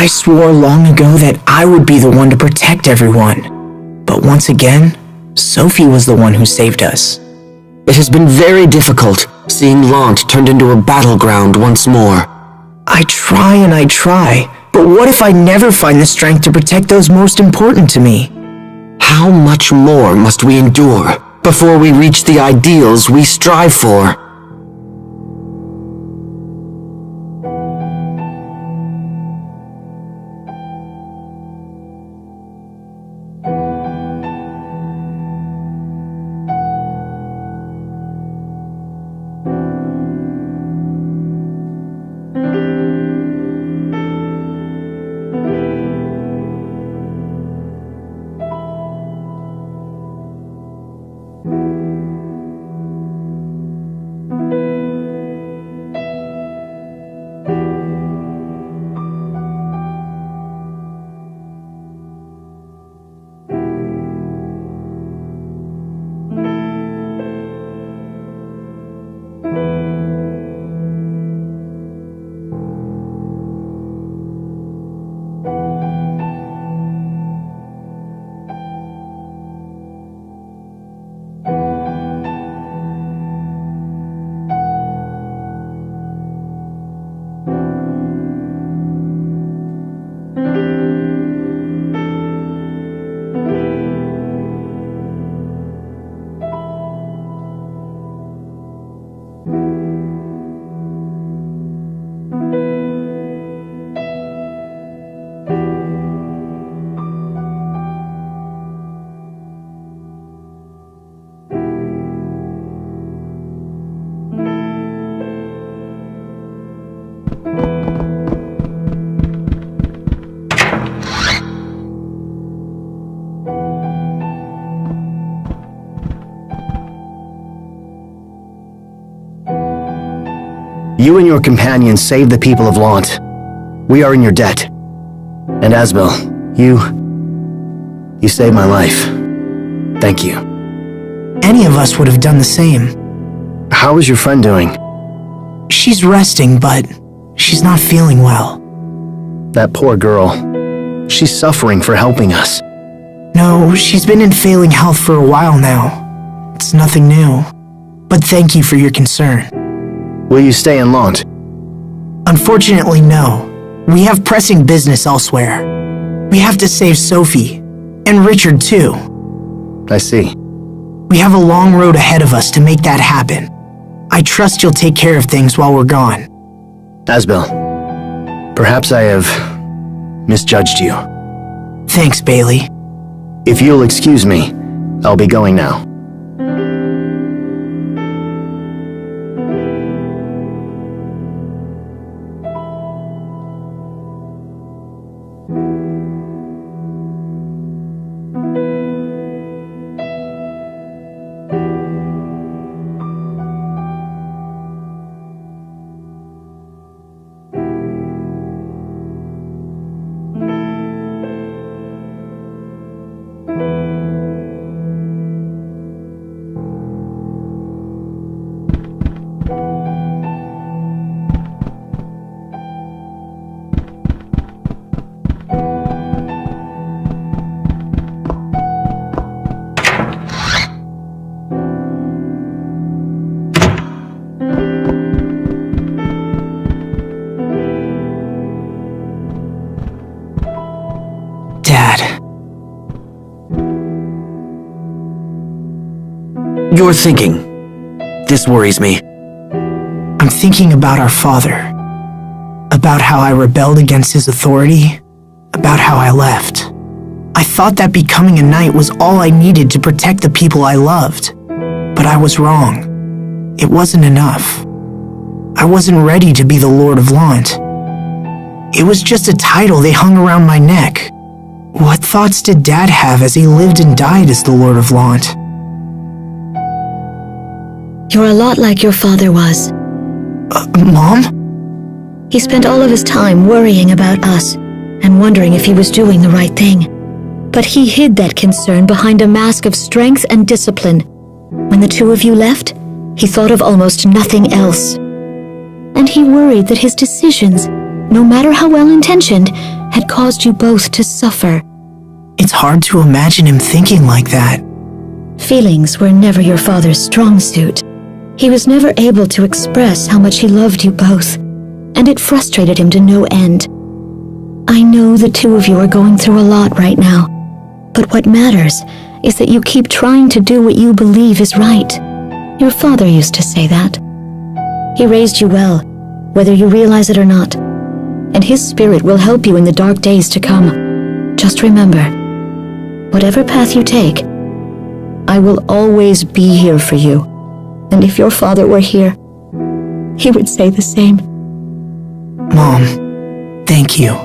I swore long ago that I would be the one to protect everyone. But once again, Sophie was the one who saved us. It has been very difficult seeing Lant turned into a battleground once more. I try and I try, but what if I never find the strength to protect those most important to me? How much more must we endure before we reach the ideals we strive for? You and your companions saved the people of Lant. We are in your debt. And Asbel, you saved my life. Thank you. Any of us would have done the same. How is your friend doing? She's resting, but she's not feeling well. That poor girl. She's suffering for helping us. No, she's been in failing health for a while now. It's nothing new. But thank you for your concern. Will you stay in Lant? Unfortunately, no. We have pressing business elsewhere. We have to save Sophie. And Richard, too. I see. We have a long road ahead of us to make that happen. I trust you'll take care of things while we're gone. Asbel, perhaps I have misjudged you. Thanks, Bailey. If you'll excuse me, I'll be going now. You're thinking. This worries me. I'm thinking about our father. About how I rebelled against his authority. About how I left. I thought that becoming a knight was all I needed to protect the people I loved. But I was wrong. It wasn't enough. I wasn't ready to be the Lord of Lant. It was just a title they hung around my neck. What thoughts did Dad have as he lived and died as the Lord of Lant? You're a lot like your father was. Mom? He spent all of his time worrying about us and wondering if he was doing the right thing. But he hid that concern behind a mask of strength and discipline. When the two of you left, he thought of almost nothing else. And he worried that his decisions, no matter how well-intentioned, had caused you both to suffer. It's hard to imagine him thinking like that. Feelings were never your father's strong suit. He was never able to express how much he loved you both, and it frustrated him to no end. I know the two of you are going through a lot right now, but what matters is that you keep trying to do what you believe is right. Your father used to say that. He raised you well, whether you realize it or not, and his spirit will help you in the dark days to come. Just remember, whatever path you take, I will always be here for you, and if your father were here, he would say the same. Mom, thank you.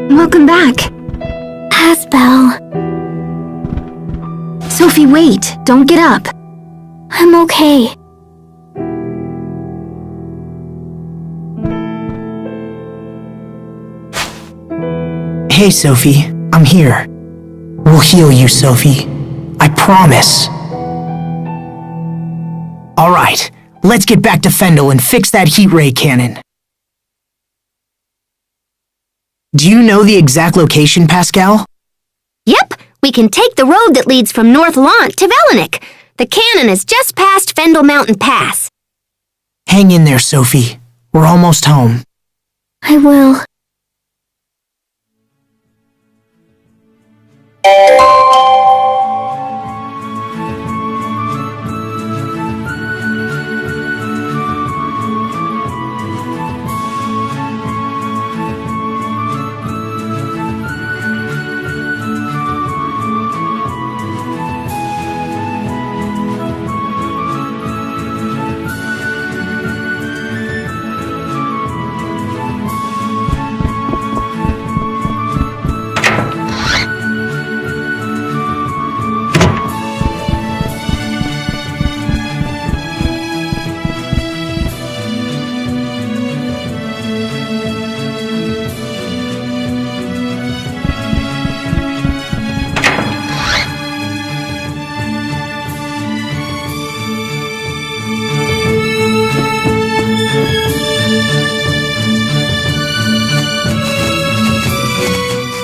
Welcome back. Asbel, Sophie, wait. Don't get up. I'm okay. Hey, Sophie. I'm here. We'll heal you, Sophie. I promise. All right, let's get back to Fendel and fix that heat ray cannon. Do you know the exact location, Pascal? Yep, we can take the road that leads from North Lant to Velanik. The cannon is just past Fendel Mountain Pass. Hang in there, Sophie. We're almost home. I will.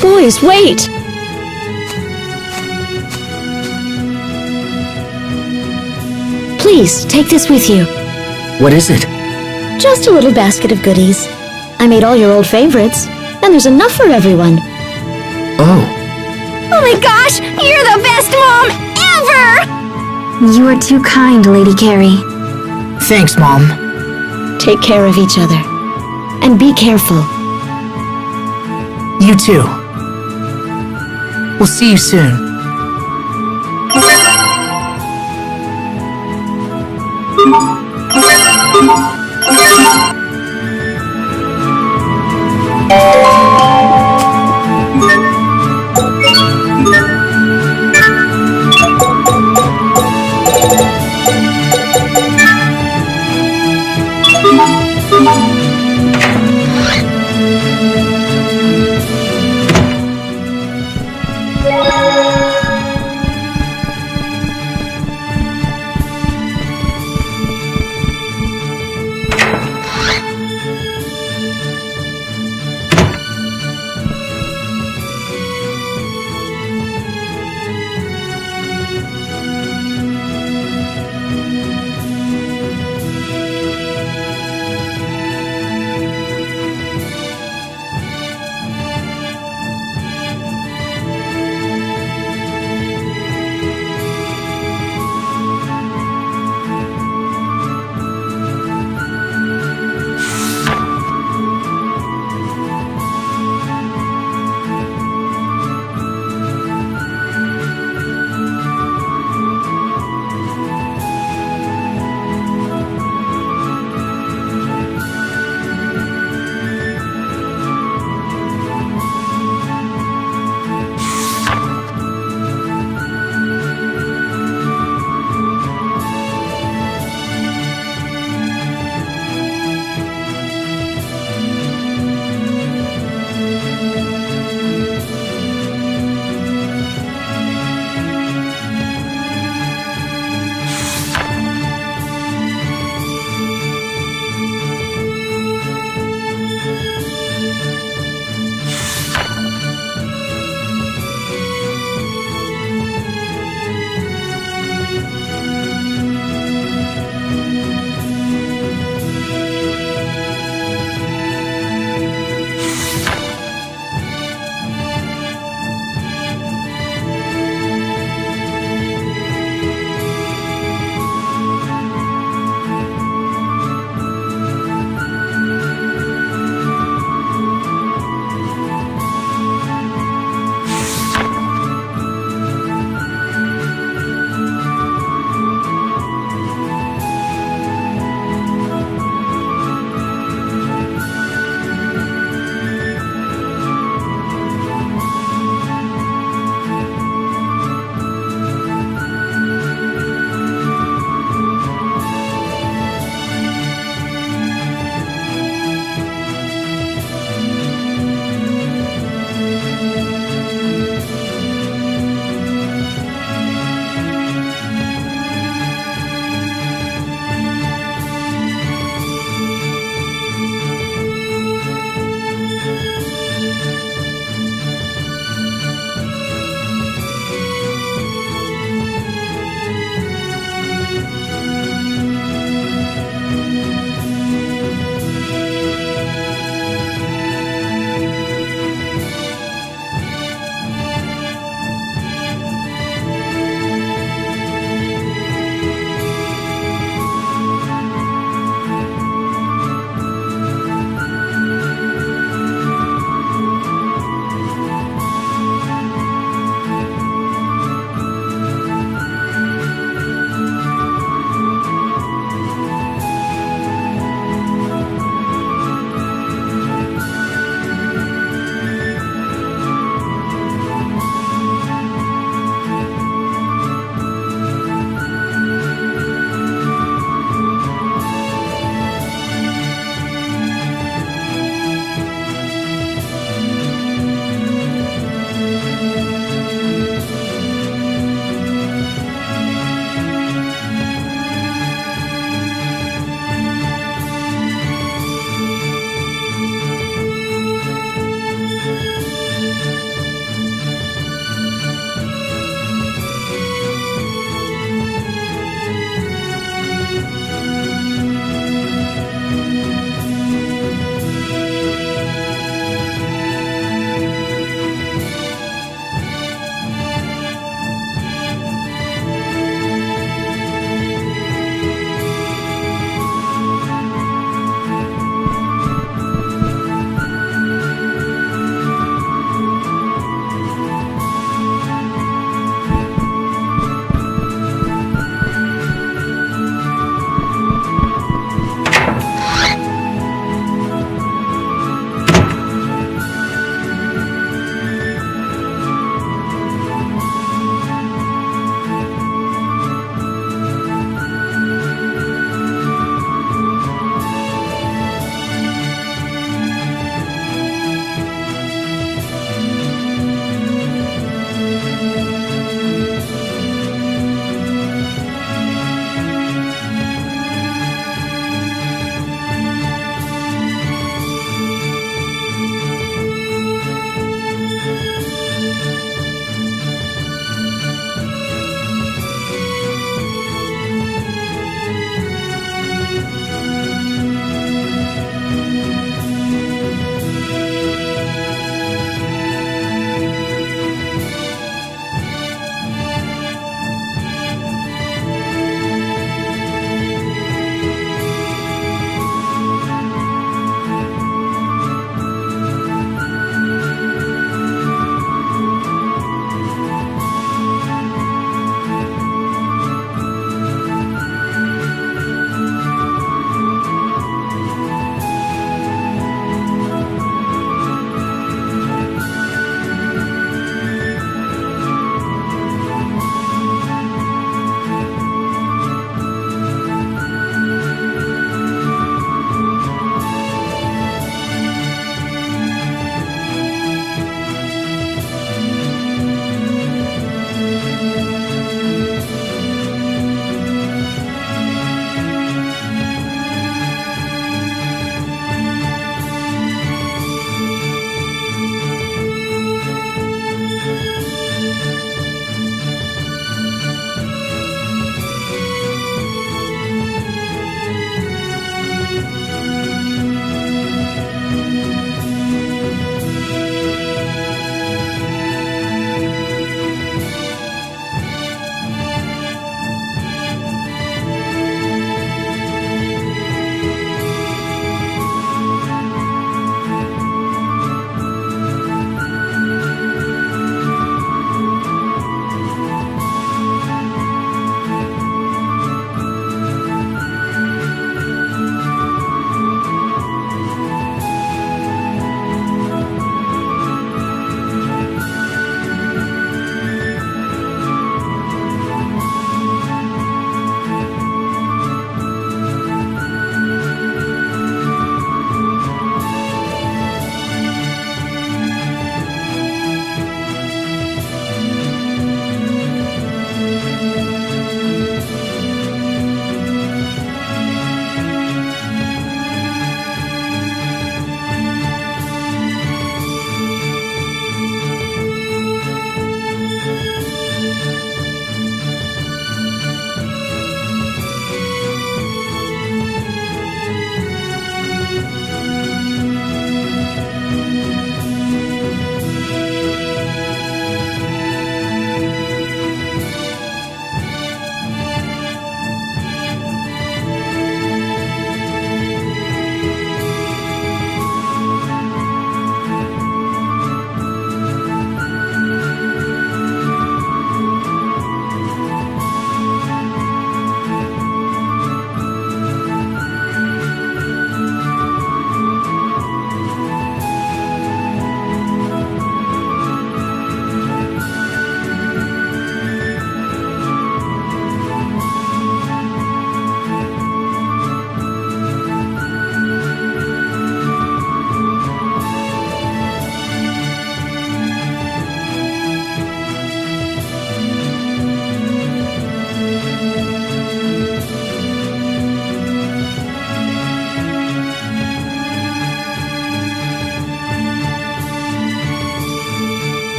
Boys, wait! Please, take this with you. What is it? Just a little basket of goodies. I made all your old favorites, and there's enough for everyone. Oh. Oh my gosh, you're the best mom ever! You are too kind, Lady Carrie. Thanks, Mom. Take care of each other. And be careful. You too. We'll see you soon.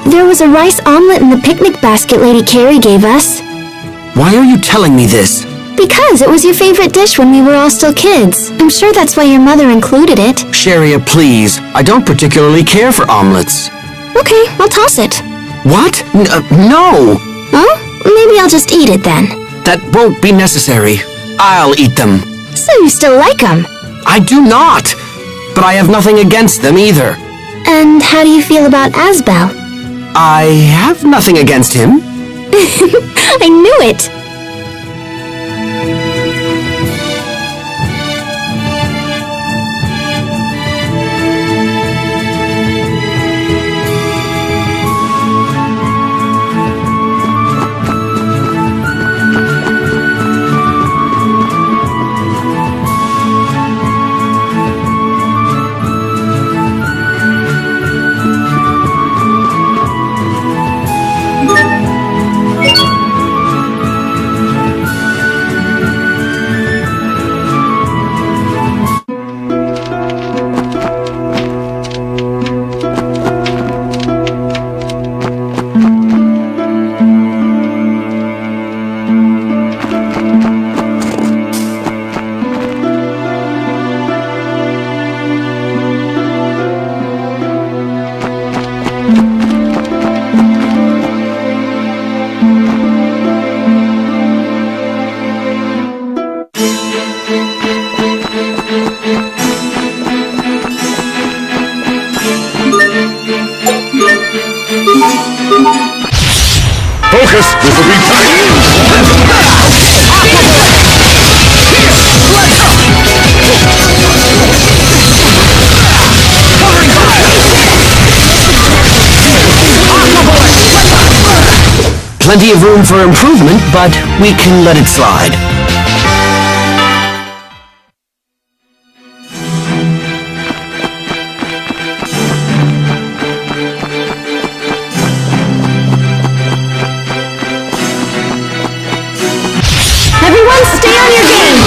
There was a rice omelet in the picnic basket Lady Carrie gave us. Why are you telling me this? Because it was your favorite dish when we were all still kids. I'm sure that's why your mother included it. Sharia, please. I don't particularly care for omelets. Okay, I'll toss it. What? No! Oh, maybe I'll just eat it then. That won't be necessary. I'll eat them. So you still like them? I do not! But I have nothing against them either. And how do you feel about Asbel? I have nothing against him. I knew it! Focus! This will be tight! Plenty of room for improvement, but we can let it slide. Everyone stay on your game!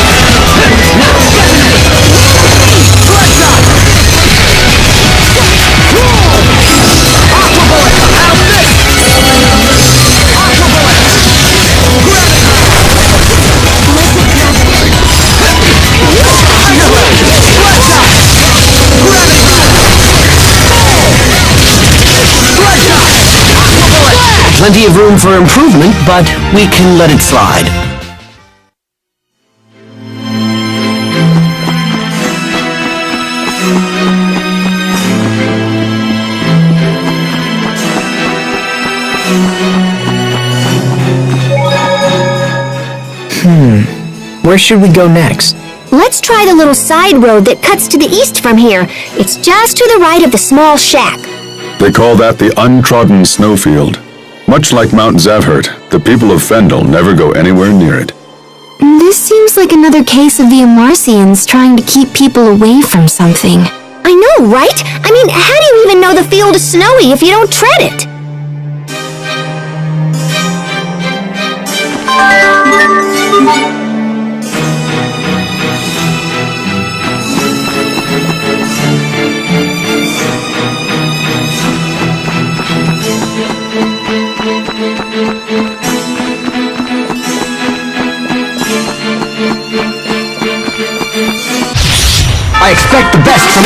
Plenty of room for improvement, but we can let it slide. Where should we go next? Let's try the little side road that cuts to the east from here. It's just to the right of the small shack. They call that the untrodden snowfield. Much like Mount Zavhert, the people of Fendel never go anywhere near it. This seems like another case of the Amarcians trying to keep people away from something. I know, right? I mean, how do you even know the field is snowy if you don't tread it? I expect the best from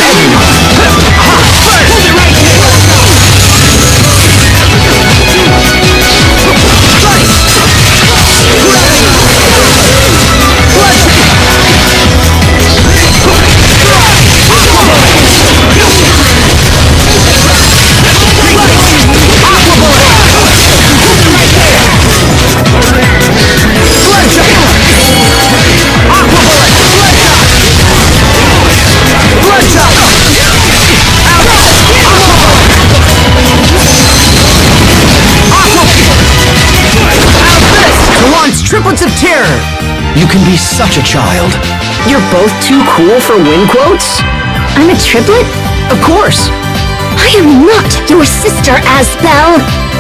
can be such a child. You're both too cool for win quotes? I'm a triplet? Of course. I am not your sister, Asbel!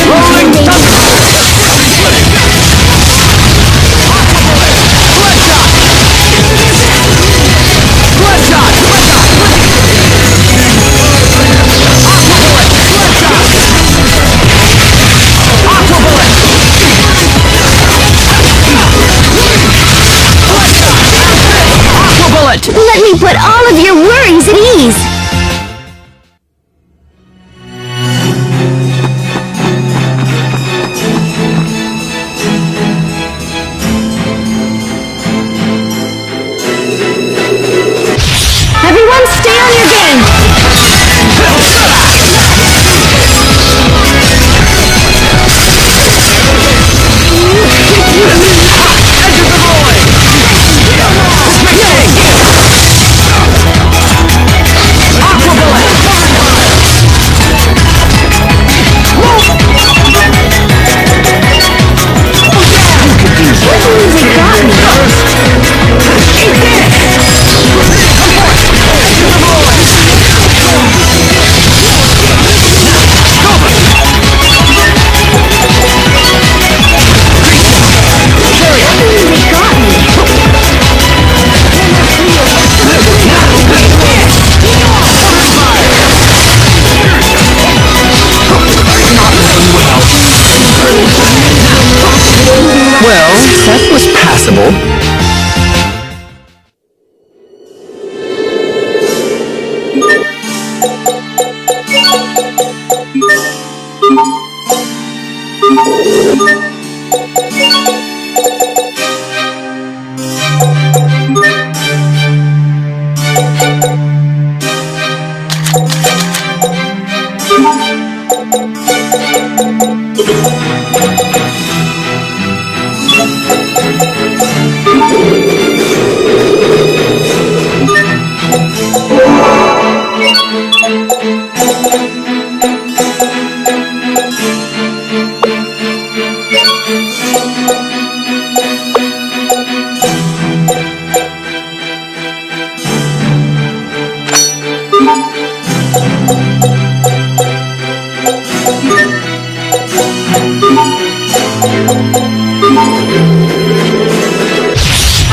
Rolling thunder!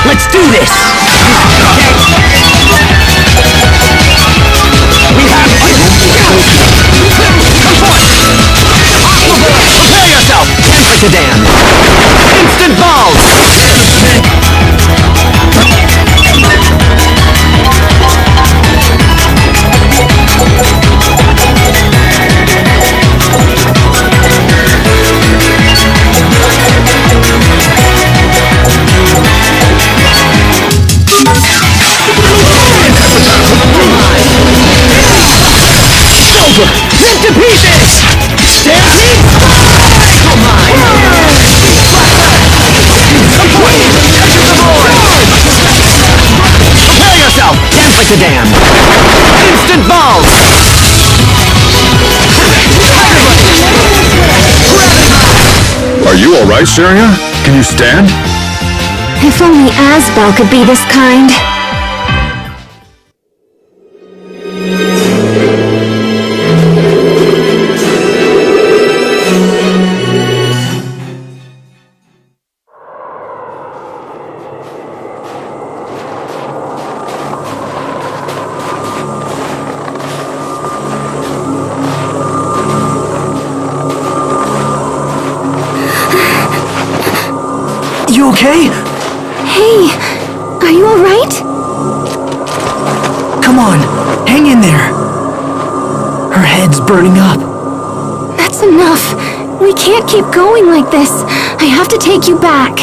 Let's do this! We have prepare yourself! Amphicadan! Instant balls! Rip to pieces! Stampede! Prepare yourself! Amphicadan! Instant balls! Are you alright, Saria? Can you stand? If only Asbel could be this kind. You okay? Hey, are you alright? Come on, hang in there. Her head's burning up. That's enough. We can't keep going like this. I have to take you back.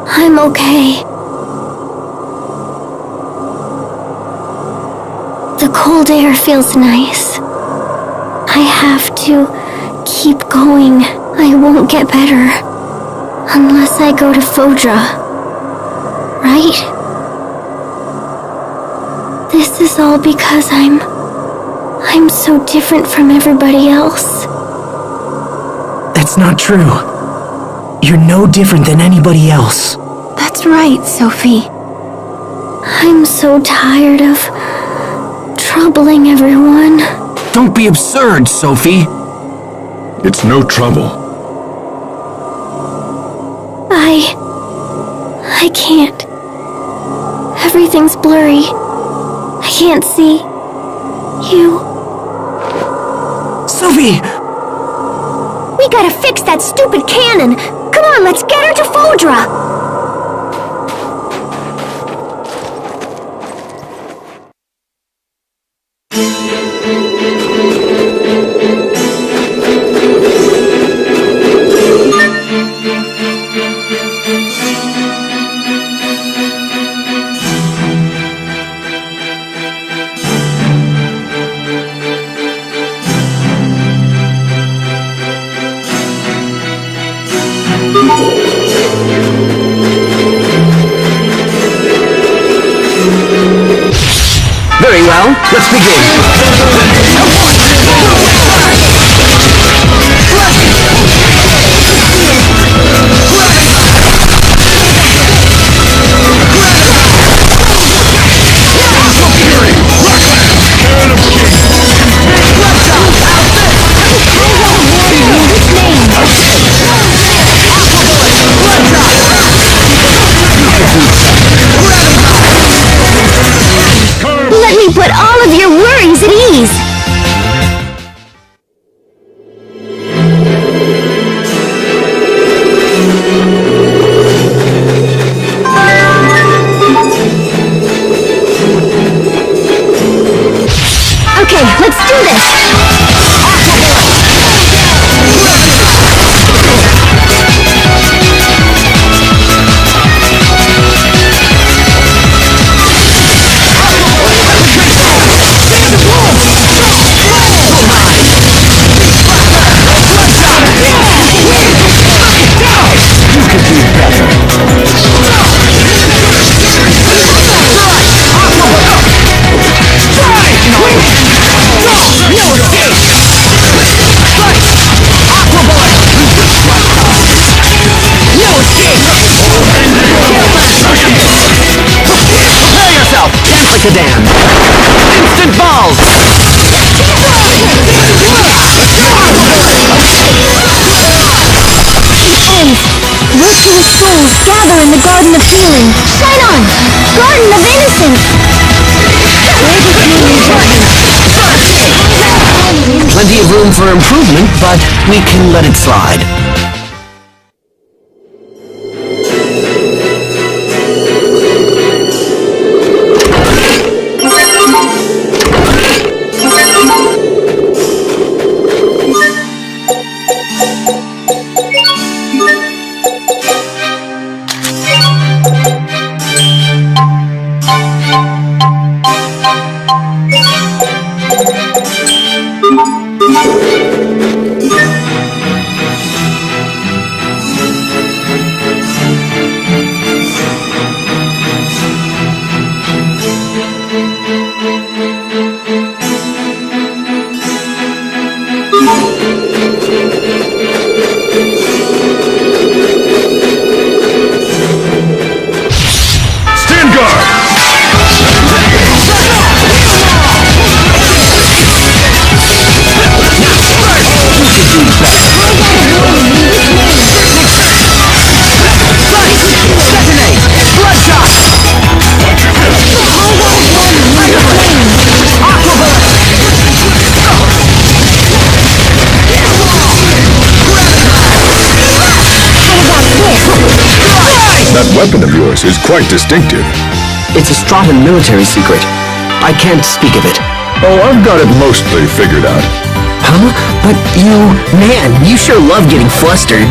I'm okay. The cold air feels nice. I have to keep going. I won't get better unless I go to Fodra. Right? This is all because I'm so different from everybody else. That's not true. You're no different than anybody else. That's right, Sophie. I'm so tired of troubling everyone. Don't be absurd, Sophie. It's no trouble. I can't. Everything's blurry. I can't see you. Sophie! We gotta fix that stupid cannon! Come on, let's get her to Fodra! Very well, let's begin. Let me put all of your worries at ease! Amphicadan! Instant balls! Ends. Virtuous souls gather in the Garden of Healing. Shine on! Garden of Innocence! Plenty of room for improvement, but we can let it slide. That weapon of yours is quite distinctive. It's a Strahd military secret. I can't speak of it. Oh, I've got it mostly figured out. Huh? But man, you sure love getting flustered.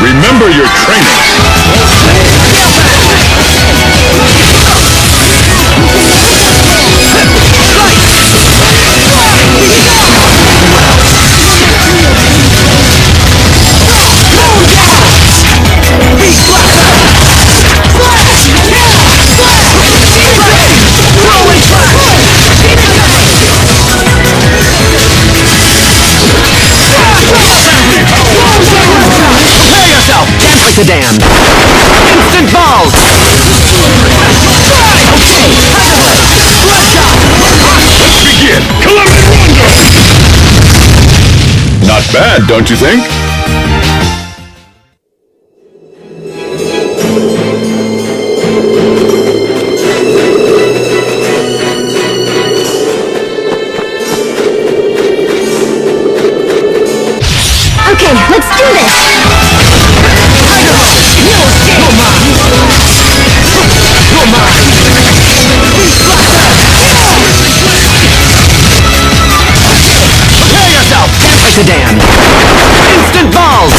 Remember your training! Amphicadan! Instant balls! Begin! Calamity Rondo! Not bad, don't you think? Okay, let's do this! Amphicadan! Instant balls!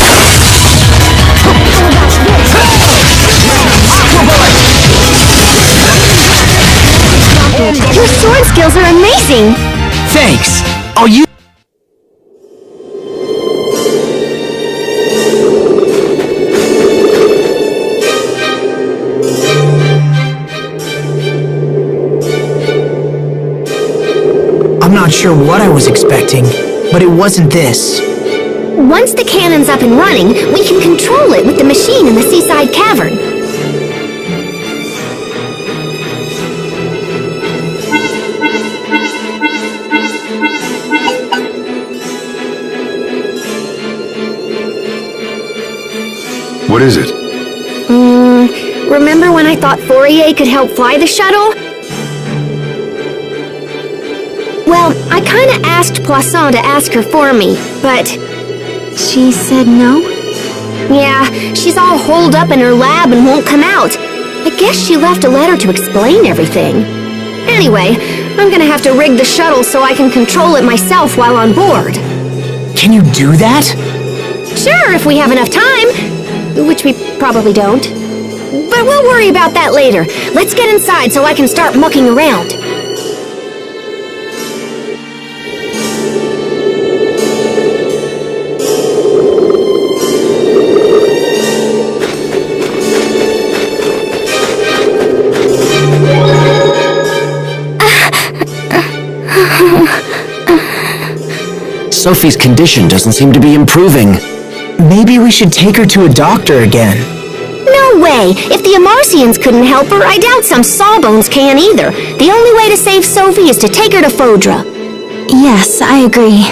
Your sword skills are amazing! Thanks! I'll use... I'm not sure what I was expecting, but it wasn't this. Once the cannon's up and running, we can control it with the machine in the seaside cavern. What is it? Remember when I thought Fourier could help fly the shuttle? Well, I kinda asked Poisson to ask her for me, but... She said no? Yeah, she's all holed up in her lab and won't come out. I guess she left a letter to explain everything. Anyway, I'm gonna have to rig the shuttle so I can control it myself while on board. Can you do that? Sure, if we have enough time. Which we probably don't. But we'll worry about that later. Let's get inside so I can start mucking around. Sophie's condition doesn't seem to be improving. Maybe we should take her to a doctor again. No way! If the Amarcians couldn't help her, I doubt some sawbones can either. The only way to save Sophie is to take her to Phaudra. Yes, I agree.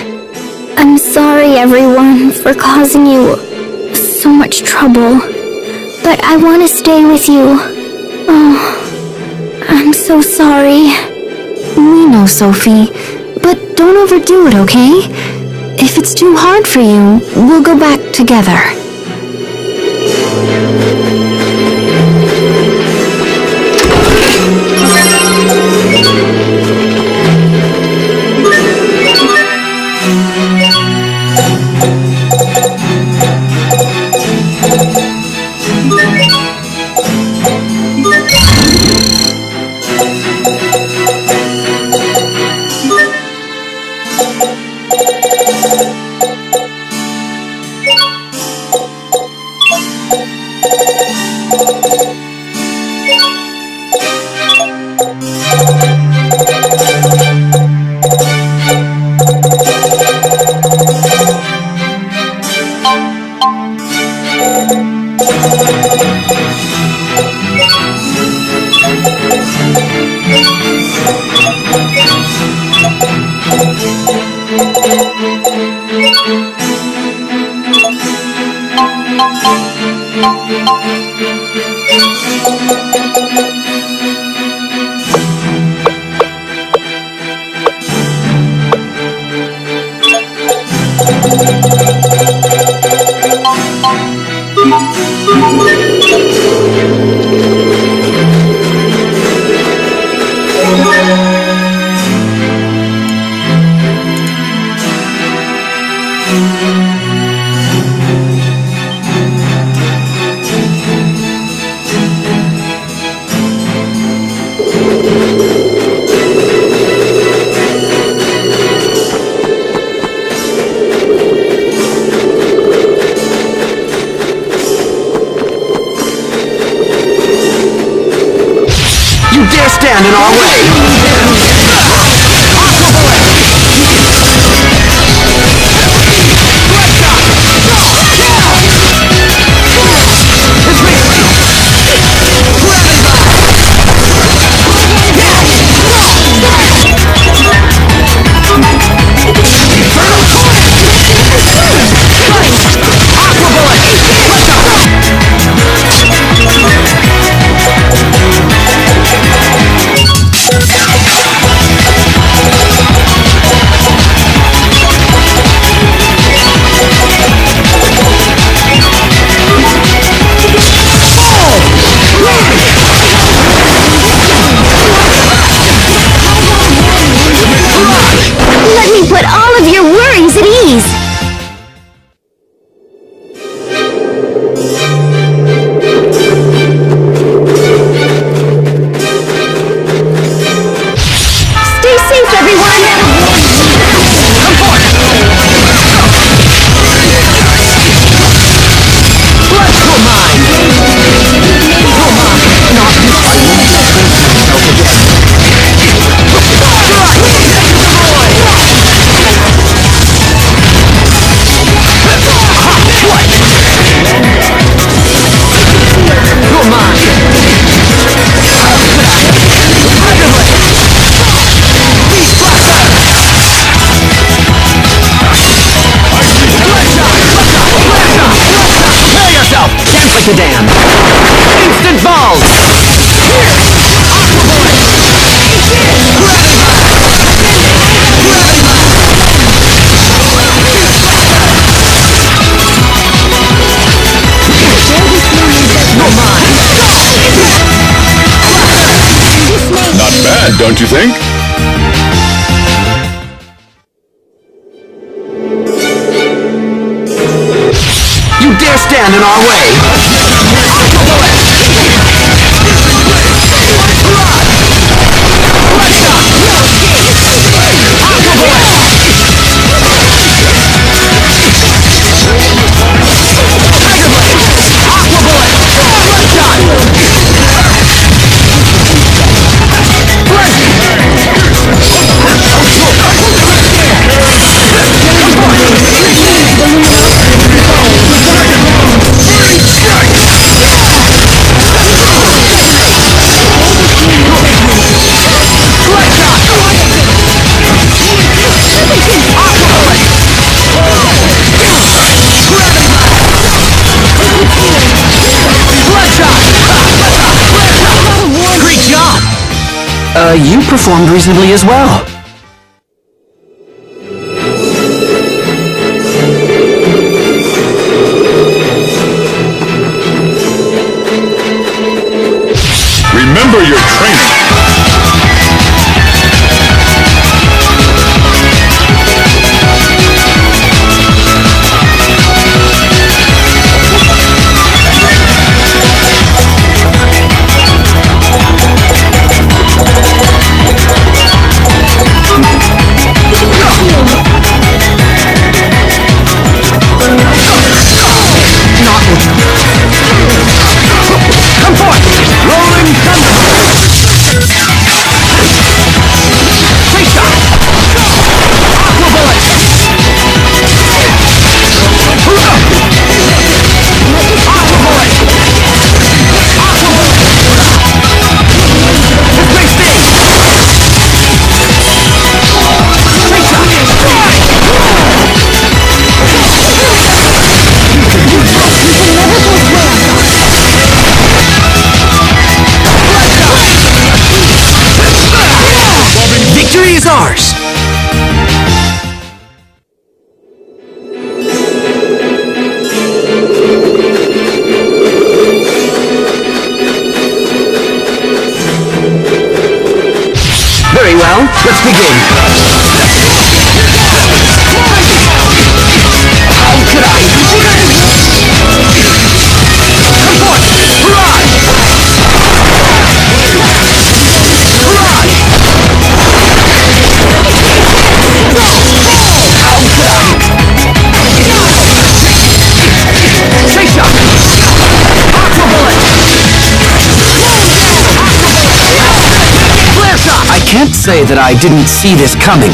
I'm sorry, everyone, for causing you so much trouble. But I want to stay with you. Oh, I'm so sorry. We know, Sophie. But don't overdo it, okay? If it's too hard for you, we'll go back together. Stand in our way! Put all of your worries at ease. Stay safe, everyone. the dam. Instant balls! Not bad, don't you think? You dare stand in our way! You performed reasonably as well. Remember your training. Ours. Very well, let's begin. How could I? Come forth! Hurrah! I can't say that I didn't see this coming.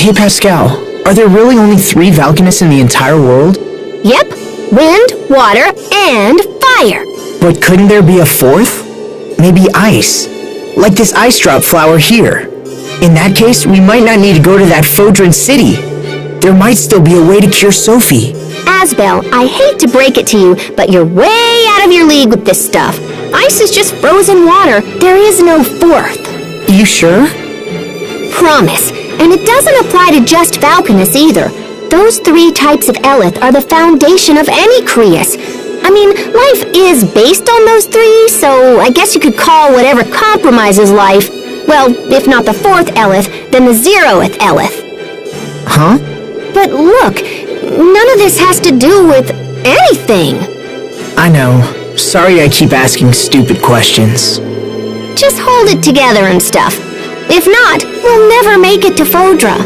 Hey Pascal, are there really only 3 Valkanists in the entire world? Yep. Wind, water, and fire. But couldn't there be a 4th? Maybe ice. Like this ice drop flower here. In that case, we might not need to go to that Fodran city. There might still be a way to cure Sophie. Asbel, I hate to break it to you, but you're way out of your league with this stuff. Ice is just frozen water. There is no 4th. You sure? Promise. And it doesn't apply to just Valkanists either. Those 3 types of Eleth are the foundation of any Crius. I mean, life is based on those 3, so I guess you could call whatever compromises life, well, if not the 4th Eleth, then the 0th Eleth. Huh? But look, none of this has to do with anything. I know. Sorry I keep asking stupid questions. Just hold it together and stuff. If not, we'll never make it to Fodra.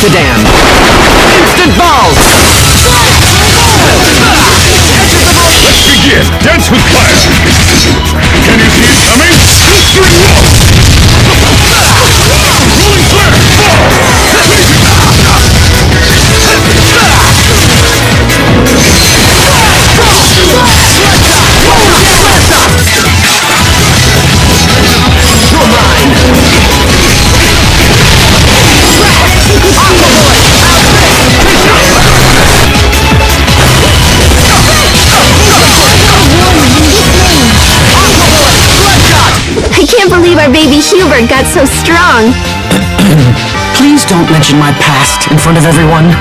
like the dam. Instant balls! Let's begin! Dance with class! Can you see it coming? History wall! Rolling flare! You're mine! I can't believe our baby Hubert got so strong. Please don't mention my past in front of everyone.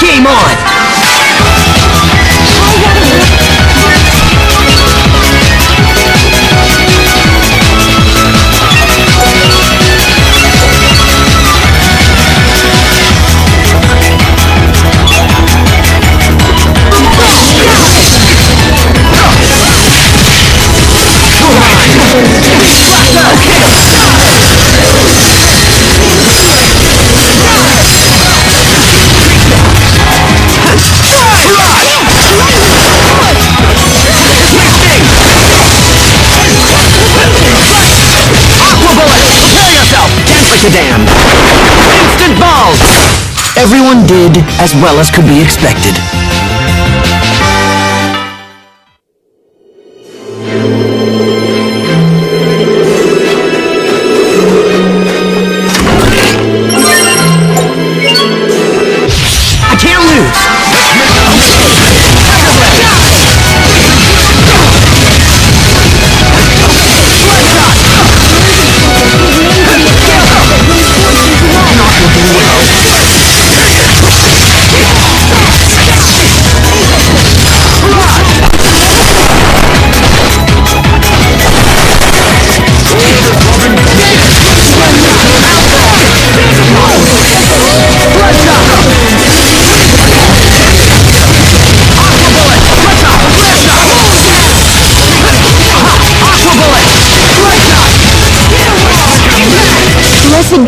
Game on! The dam. Instant balls! Everyone did as well as could be expected. I can't lose!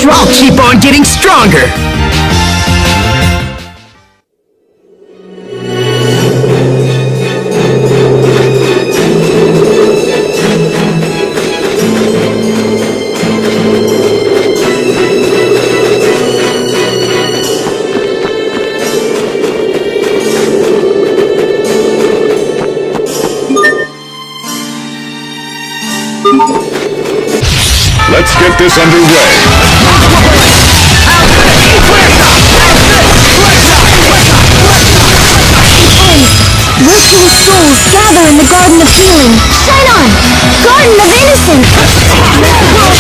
I'll keep on getting stronger! Let's get this underway. Virtual souls gather in the Garden of Healing. Shine on! Garden of Innocence!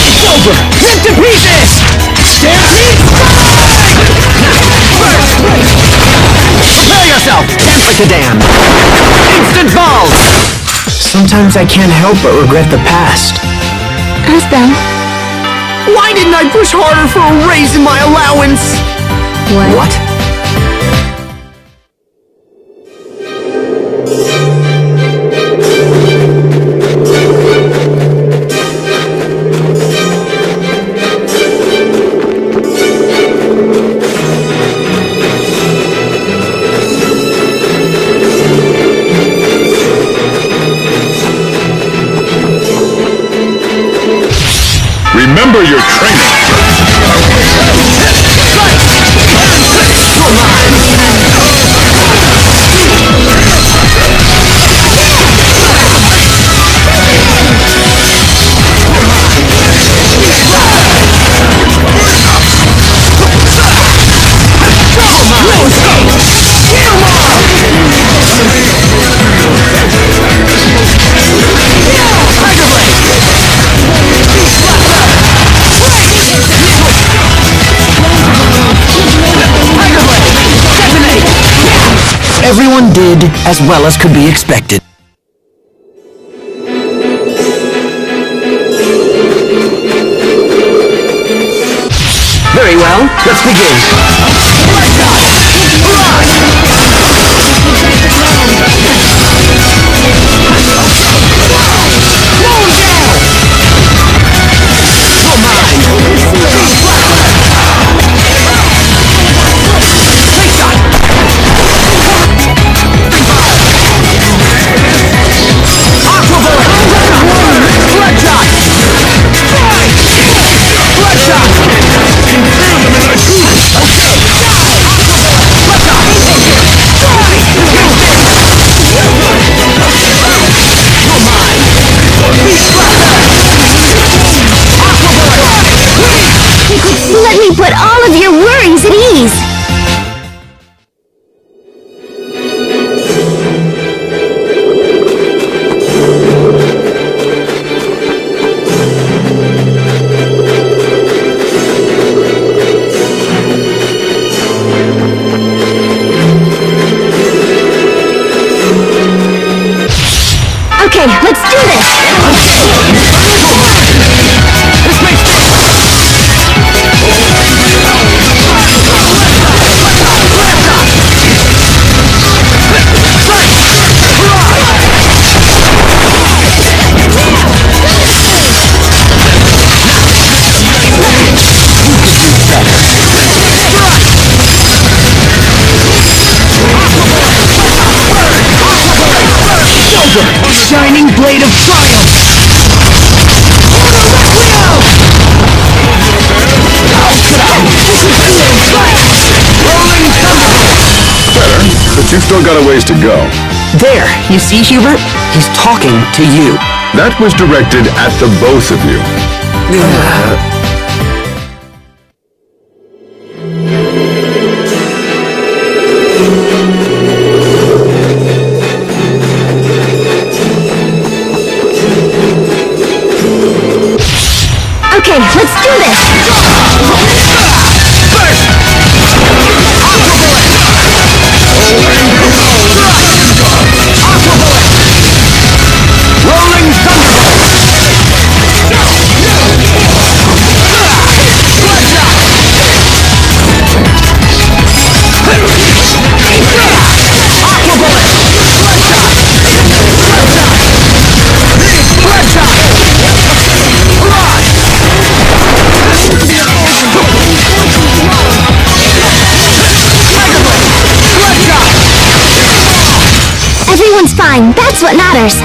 It's over! Rip to pieces! Stampede! Prepare yourself! Dance like a dam! Instant balls! Sometimes I can't help but regret the past. Asbel. Why didn't I push harder for a raise in my allowance? What? Remember your training. Everyone did as well as could be expected. Very well, let's begin. Let me put all of your worries at ease. Okay, let's do this! Shining blade of triumph! Better, but you've still got a ways to go. There, you see, Hubert? He's talking to you. That was directed at the both of you. Okay, let's do this! Rolling Thunderbolt! Everyone's fine, that's what matters.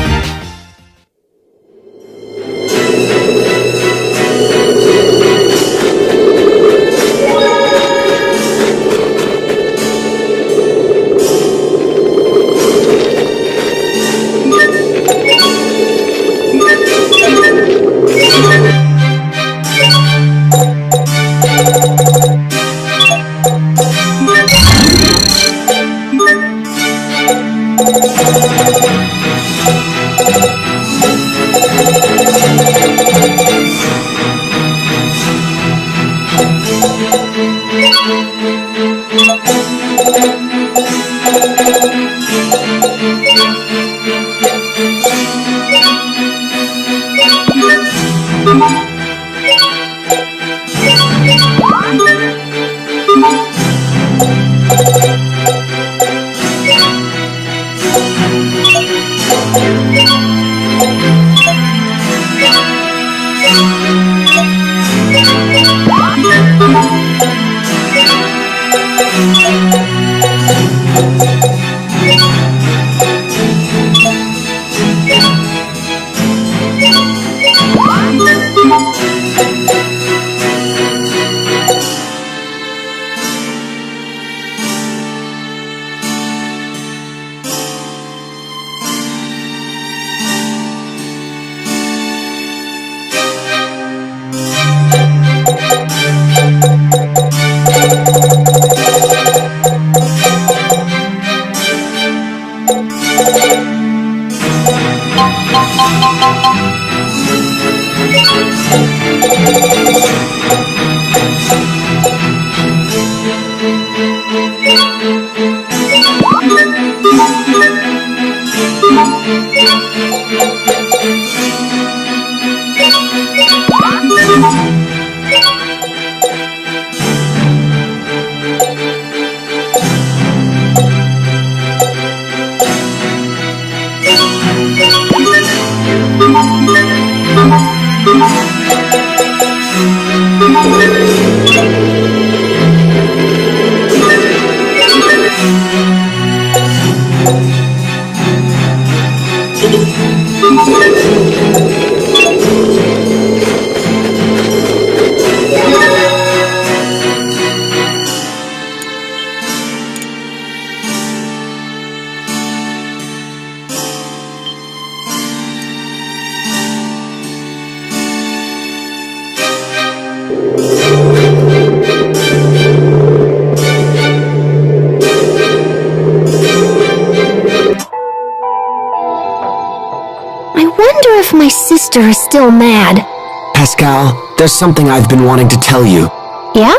if my sister is still mad. Pascal, there's something I've been wanting to tell you. Yeah?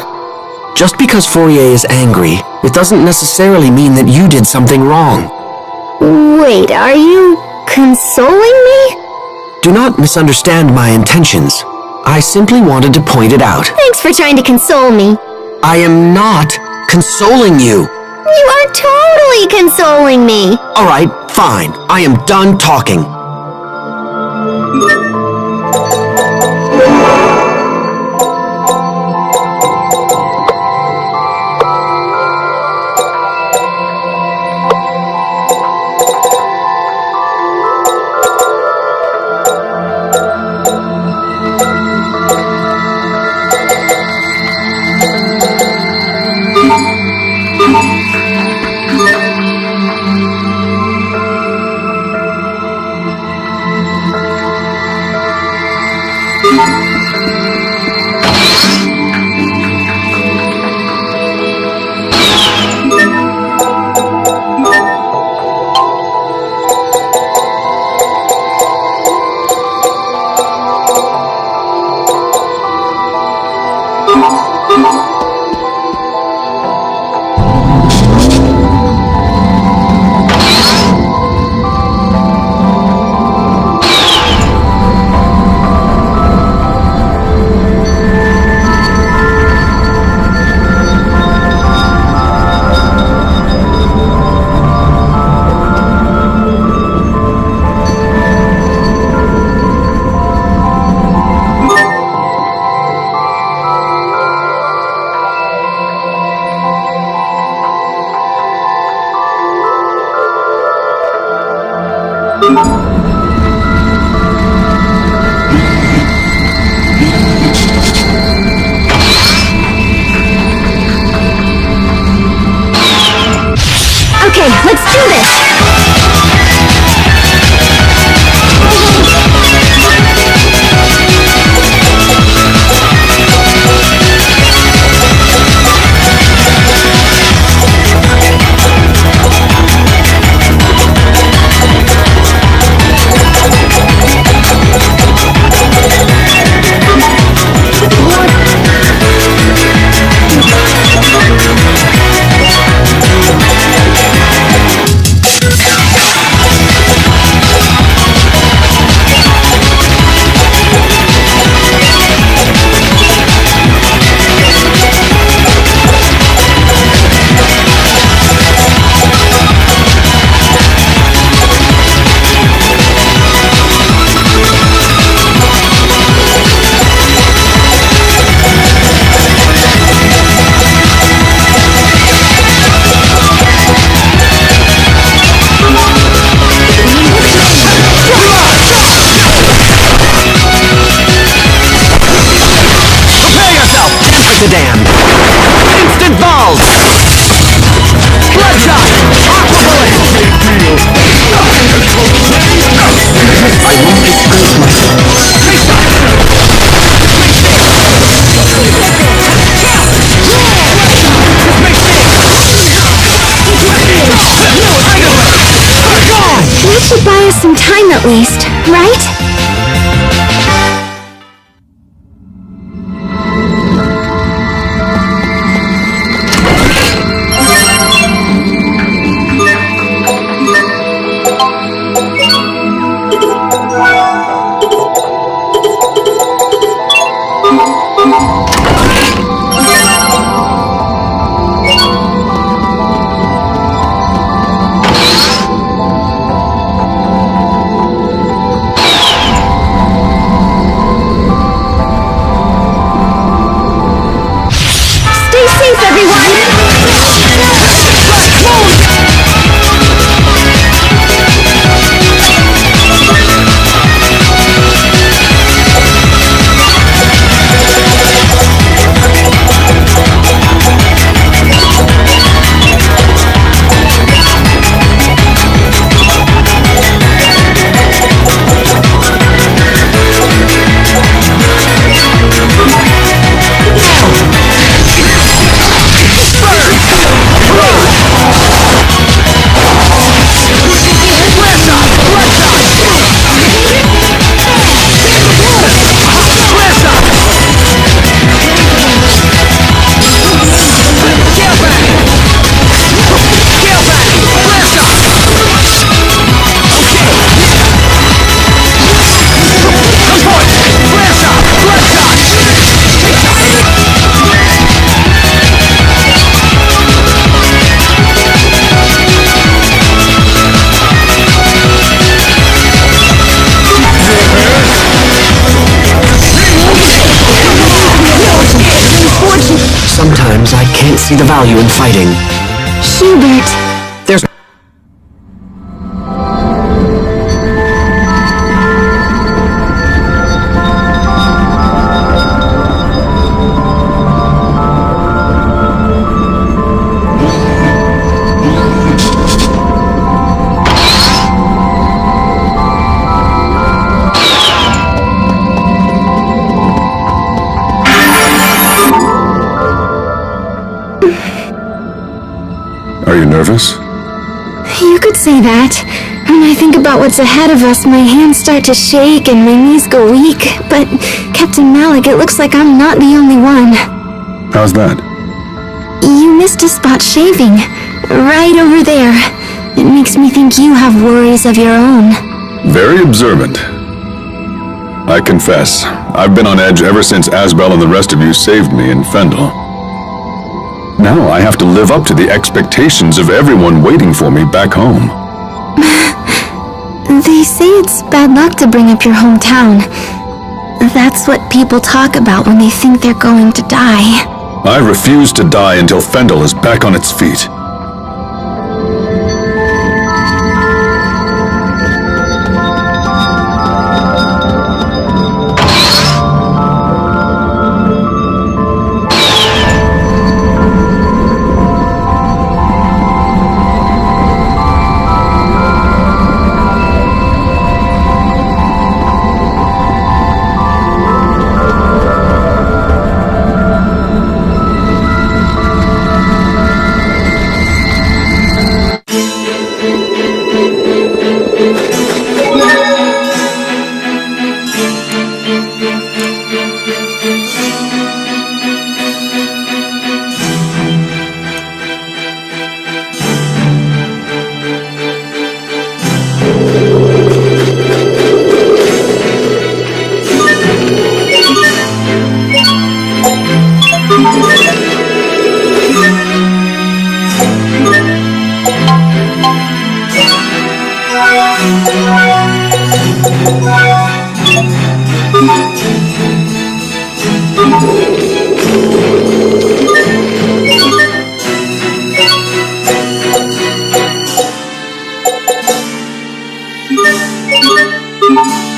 Just because Fourier is angry, it doesn't necessarily mean that you did something wrong. Wait, are you consoling me? Do not misunderstand my intentions. I simply wanted to point it out. Thanks for trying to console me. I am not consoling you. You are totally consoling me. All right, fine. I am done talking. Okay, let's do this! The damned. Instant balls! Bloodshot! Aqua bullet! I won't disgrace myself. Face We should buy us some time at least, right? see the value in fighting. Hubert! There's... Are you nervous? You could say that. When I think about what's ahead of us, my hands start to shake and my knees go weak. But, Captain Malik, it looks like I'm not the only one. How's that? You missed a spot shaving. Right over there. It makes me think you have worries of your own. Very observant. I confess, I've been on edge ever since Asbel and the rest of you saved me in Fendel. Now I have to live up to the expectations of everyone waiting for me back home. They say it's bad luck to bring up your hometown. That's what people talk about when they think they're going to die. I refuse to die until Fendel is back on its feet. Thank you.